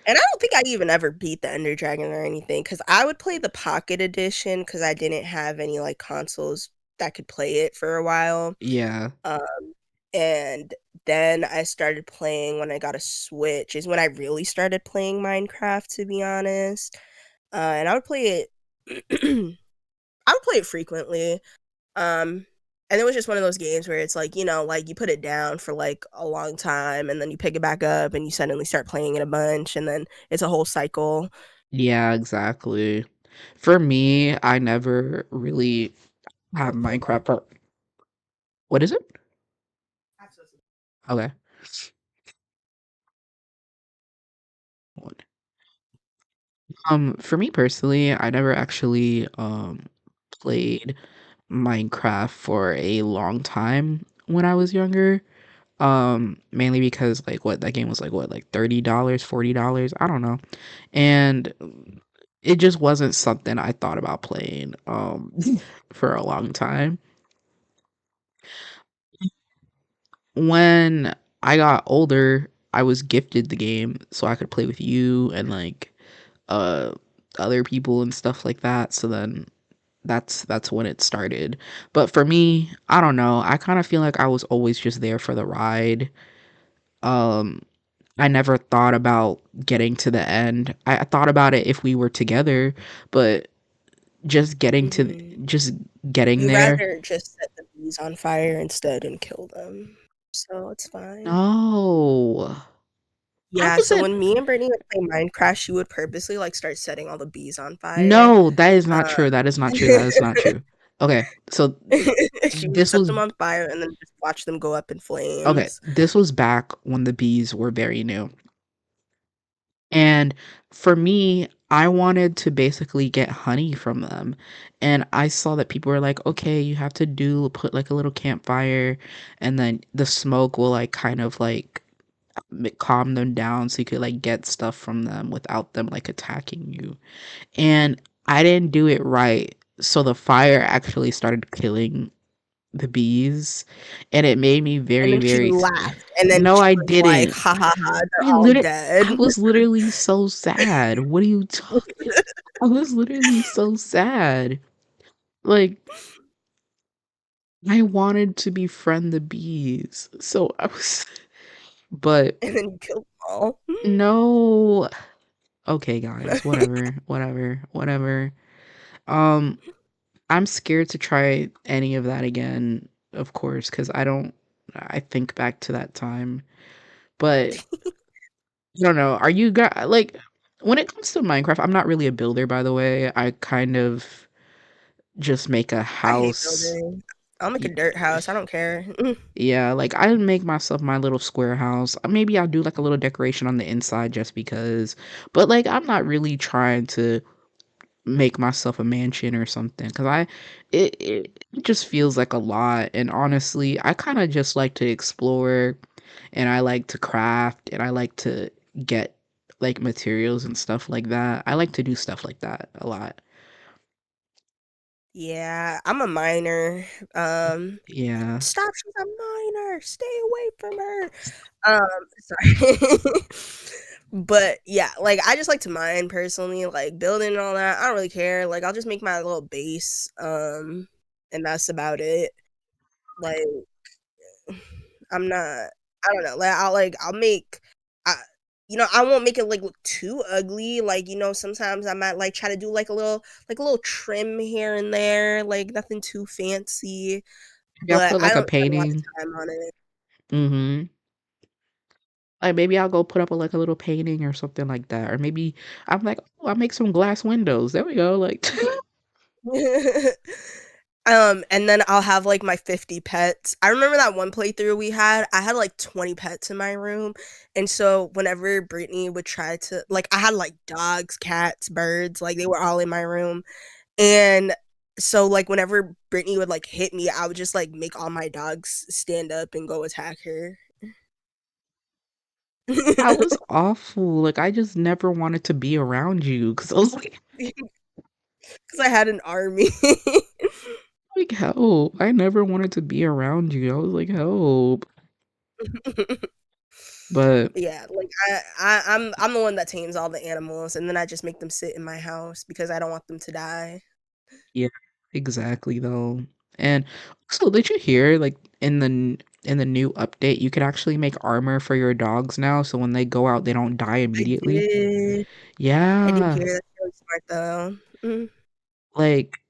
And I don't think I even ever beat the Ender Dragon or anything because I would play the Pocket Edition because I didn't have any like consoles that could play it for a while. Yeah, Um, and then I started playing when I got a Switch, is when I really started playing Minecraft, to be honest. And I would play it, I would play it frequently. Um, and it was just one of those games where it's like, like you put it down for like a long time and then you pick it back up and you suddenly start playing it a bunch and then it's a whole cycle. yeah, exactly. For me, I never really have Minecraft. What is it? Okay. For me personally, I never actually played Minecraft for a long time when I was younger. Mainly because like what that game was like what like $30, $40, I don't know. And it just wasn't something I thought about playing for a long time. When I got older, I was gifted the game so I could play with you and like uh other people and stuff like that. So then that's when it started. But for me, I don't know. I kind of feel like I was always just there for the ride. Um I never thought about getting to the end. I thought about it if we were together, but just Hmm. just getting You there. rather just set the bees on fire instead and kill them. So it's fine. No. I Yeah, so wasn't. when me and Brittany would play Minecraft, she would purposely like start setting all the bees on fire. No, that is not Um, true. That is not true. That is not true. Okay. So she would this set was them on fire and then just watch them go up in okay. flames. This was back when the bees were very new. And for me, I wanted to basically get honey from them. And I saw that people were like, okay, you have to put like a little campfire, and then the smoke will like kind of like calm them down so you could like get stuff from them without them like attacking you. And I didn't do it right. So the fire actually started killing the bees, and it made me And very, then she very laughed and then no, she I was like, didn't. ha ha ha, they're all dead. I was literally so sad. What are you talking? I was literally so sad. Like I wanted to befriend the bees. So I was but And then you killed them all. no. Okay, guys, whatever, whatever, whatever. Um I'm scared to try any of that again, of course, cuz I think back to that time. But I don't know. Are you guys like when it comes to Minecraft, I'm not really a builder, by the way. I kind of just make a I hate house. building. I'll make a Y- dirt house. I don't care. Yeah, like I make myself my little square house. Maybe I'll do like a little decoration on the inside just because. But like I'm not really trying to make myself a mansion or something because it just feels like a lot. And honestly, I kind of just like to explore, and I like to craft, and I like to get like materials and stuff like that. I like to do stuff like that a lot. Yeah, I'm a miner. Um, Yeah. Stop, she's a miner. Stay away from her. Sorry. But yeah, like I just like to mine personally, like building and all that. I don't really care. Like I'll just make my little base, and that's about it. Like I'm not. I don't know. I'll make. I I won't make it like look too ugly. Like sometimes I might like try to do like a little trim here and there. Like nothing too fancy, Maybe I'll but put I like a don't spend a lot painting. of time on it. Mhm. Like, maybe I'll go put up like a little painting or something like that, or maybe I'm like, "Oh, I'll make some glass windows." There we go, like And then I'll have like my 50 pets. I remember that one playthrough we had, I had like 20 pets in my room. And so whenever Brittany would try to like I had like dogs, cats, birds, like they were all in my room. And so like whenever Brittany would like hit me, I would just like make all my dogs stand up and go attack her. that was awful, like, I just never wanted to be around you because I was Cuz I had an army. like, "Help, I never wanted to be around you." I was like, "Help." But Yeah, like I'm the one that tames all the animals and then I just make them sit in my house because I don't want them to die. yeah, exactly, though. And so did you hear, like, in the new update, you could actually make armor for your dogs now, so when they go out, they don't die I immediately? did. I did Yeah, hear that's really smart though. Mhm. like,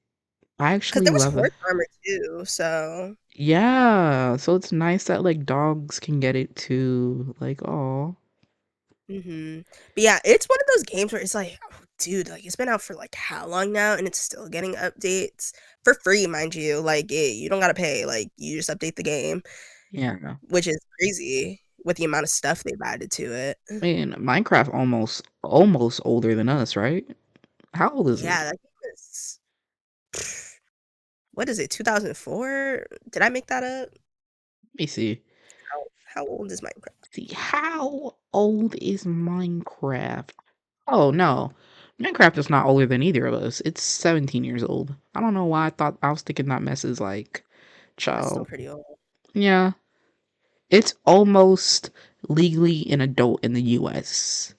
I 'Cause actually there was love it. horse armor too, so Yeah, so it's nice that, like, dogs can get it too, like, oh, mhm. But yeah, it's one of those games where it's like, oh, dude, like it's been out for like how long now and it's still getting updates for free, mind you. Like you don't gotta pay. Like you just update the game, yeah. which is crazy with the amount of stuff they've added to it. Man, Minecraft almost older than us, right? How old is it? Yeah, that game is what is it, 2004? Did I make that up? Let me see. How old is Minecraft? See, how old is Minecraft? Oh, no. Minecraft is not older than either of us. It's 17 years old. I don't know why I was thinking that mess is like, That's still child. pretty old. Yeah, it's almost legally an adult in the US.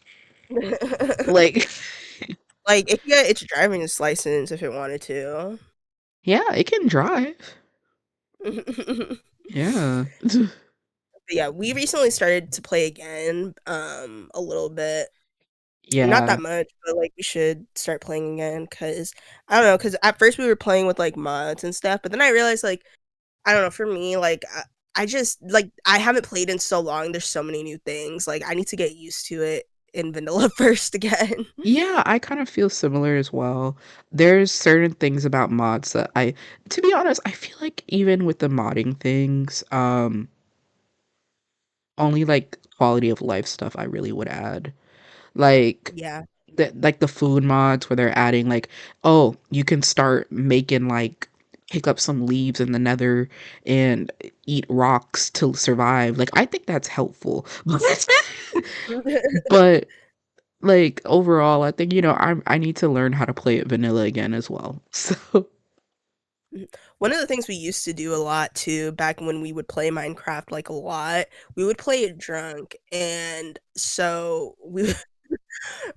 Like, Like, it could get its driver's license if it wanted to. yeah, it can drive. But Yeah. yeah, we recently started to play again, a little bit. Not Yeah. that much, but, like, we should start playing again because I don't know. Because at first we were playing with, like, mods and stuff, but then I realized, like, I don't know, for me, like, I just like, I haven't played in so long, there's so many new things, like, I need to get used to it in vanilla first again. Yeah, I kind of feel similar as well. There's certain things about mods that to be honest, I feel like even with the modding things, only like quality of life stuff I really would add. Like Yeah. the food mods where they're adding like, oh, you can start making like pick up some leaves in the nether and eat rocks to survive. Like I think that's helpful. But like overall, I think I need to learn how to play it vanilla again as well. So Mhm. One of the things we used to do a lot too, back when we would play Minecraft, like, a lot, we would play it drunk, and so we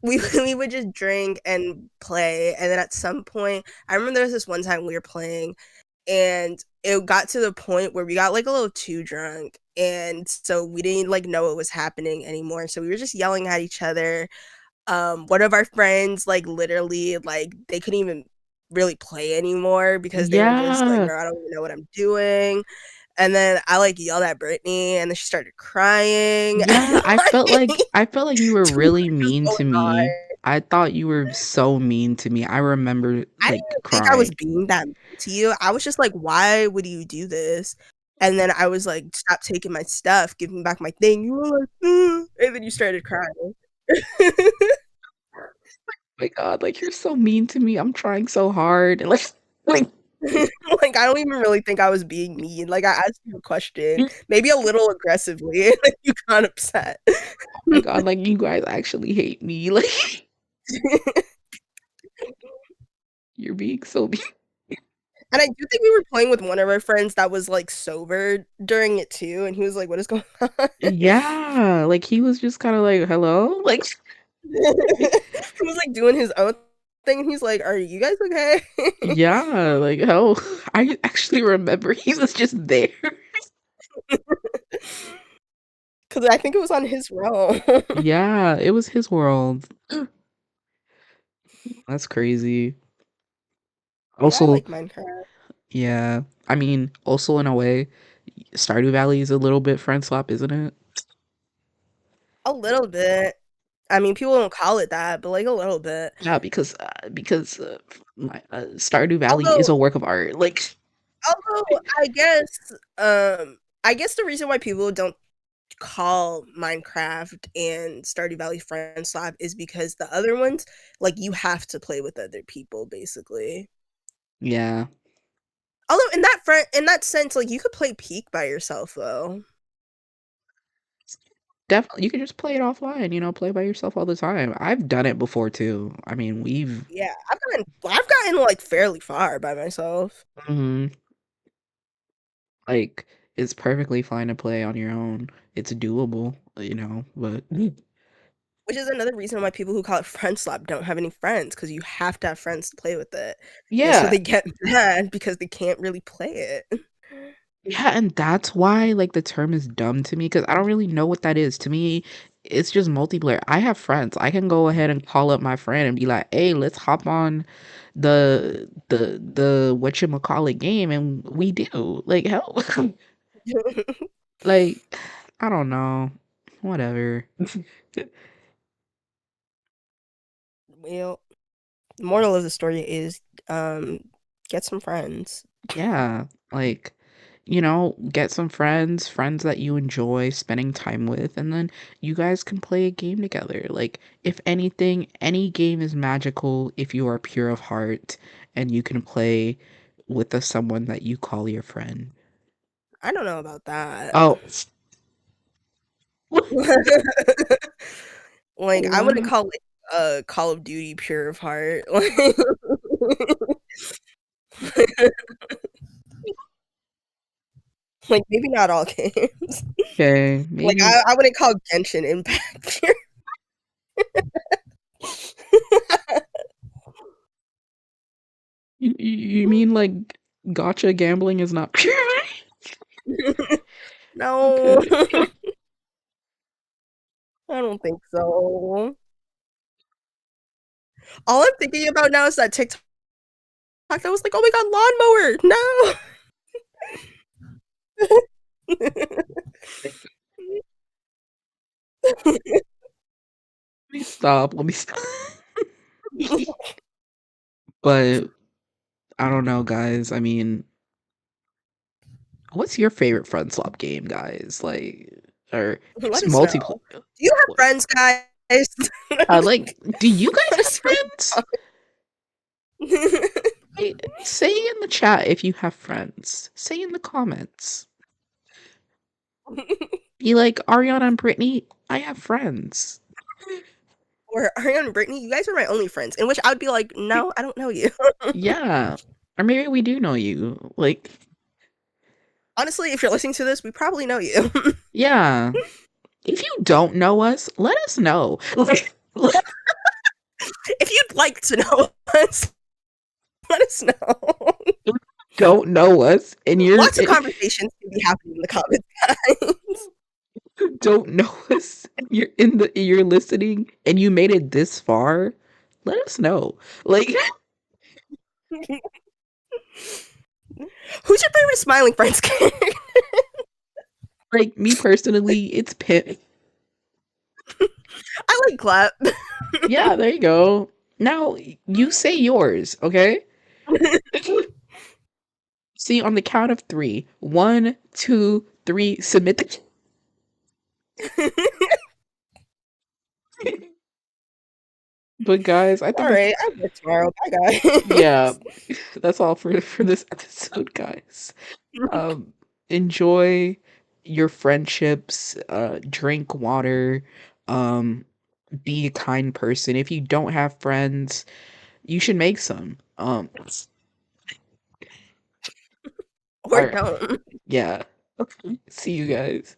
we would just drink and play, and then at some point I remember there was this one time we were playing, and it got to the point where we got, like, a little too drunk, and so we didn't, like, know what was happening anymore, so we were just yelling at each other. One of our friends, like, literally, like, they couldn't even really play anymore because they were just like, yeah. "Bro, I don't even know what I'm doing." And then I, like, yelled at Brittany, and then she started crying, Yeah, like, I felt like you were too much really was mean to going me. on. I thought you were so mean to me. I remember I didn't like even think I was crying. being that mean to you. I was just like, "Why would you do this?" And then I was like, "Stop taking my stuff, give me back my thing." You were like, "Mm," and then you started crying. My God, like you're so mean to me. I'm trying so hard. Like Like, I don't even really think I was being mean, like, I asked you a question, maybe a little aggressively, and you got upset. oh my God, like you guys actually hate me. Like you're being so mean. And I do think we were playing with one of our friends that was, like, sober during it too, and he was like, "What is going on?" Yeah, like he was just kind of like, "Hello?" Like He was, like, doing his own thing, and he's like, "Are you guys okay?" yeah, like hell. I actually remember he was just there. 'Cause I think it was on his realm. Yeah, it was his world. That's crazy. Yeah, I Also, like Minecraft. yeah, I mean, also in a way, Stardew Valley is a little bit Friendslop, isn't it? A little bit. I mean, people don't call it that, but, like, a little bit. Yeah, because Stardew Valley is Although a work of art. Like, although I guess the reason why people don't call Minecraft and Stardew Valley Friendslop is because the other ones, like, you have to play with other people, basically. yeah, Although in that sense, like, you could play Peak by yourself, though. definitely you can just play it offline. Play by yourself all the time. I've done it before too. I mean, we've Yeah, I've gotten, like, fairly far by myself, mhm, like it's perfectly fine to play on your own. It's doable, but which is another reason why people who call it Friendslop don't have any friends, because you have to have friends to play with it, and so yeah, they get mad because they can't really play it. yeah, and that's why like the term is dumb to me because I don't really know what that is. To me, it's just multiplayer. I have friends. I can go ahead and call up my friend and be like, "Hey, let's hop on the whatchamacallit game," and we do. Like hell, like I don't know, whatever. Well, the moral of the story is, um, get some friends. Yeah, like, get some friends that you enjoy spending time with, and then you guys can play a game together. Like, if anything, any game is magical if you are pure of heart and you can play with someone that you call your friend. I don't know about that. Oh, Like, I wouldn't what? call it, Call of Duty pure of heart. Like, maybe not all games. Okay, Like, maybe I wouldn't call Genshin Impact pure. you mean like gotcha gambling is not pure? No, Okay. I don't think so. All I'm thinking about now is that TikTok that was like, "Oh my god, lawnmower, no." Let me stop. Let me stop. But I don't know, guys. I mean, what's your favorite Friend Swap game, guys? Like, or Let just us know. multiplayer? Do you have friends, guys? Like, do you guys Let have us know friends? in the Hey, say in the chat if you have friends. Say in the comments. comments. Be like, Ariana and Britney, I have friends. Or Ariana and Britney, you guys are my only friends. In which I would be like, no, I don't know you. Yeah. Or maybe we do know you. Like, Honestly, if you're listening to this, we probably know you. yeah. If you don't know us, let us know. Like, If you'd like to know us, let us know. don't know us and Lots of conversations can be happening in the comments, guys. don't know us and you're listening and you made it this far, let us know. Like Who's your favorite smiling friends character? like me personally, it's Pip. I like Clap. Yeah, there you go. Now you say yours, okay? See on the count of three. 1, 2, 3, submit the but guys, I think that's Alright, I work tomorrow. Bye, yeah, guys. that's all for this episode, guys. Um, enjoy your friendships, drink water, um, be a kind person. If you don't have friends, you should make some. or Alright. don't. Yeah. See you guys.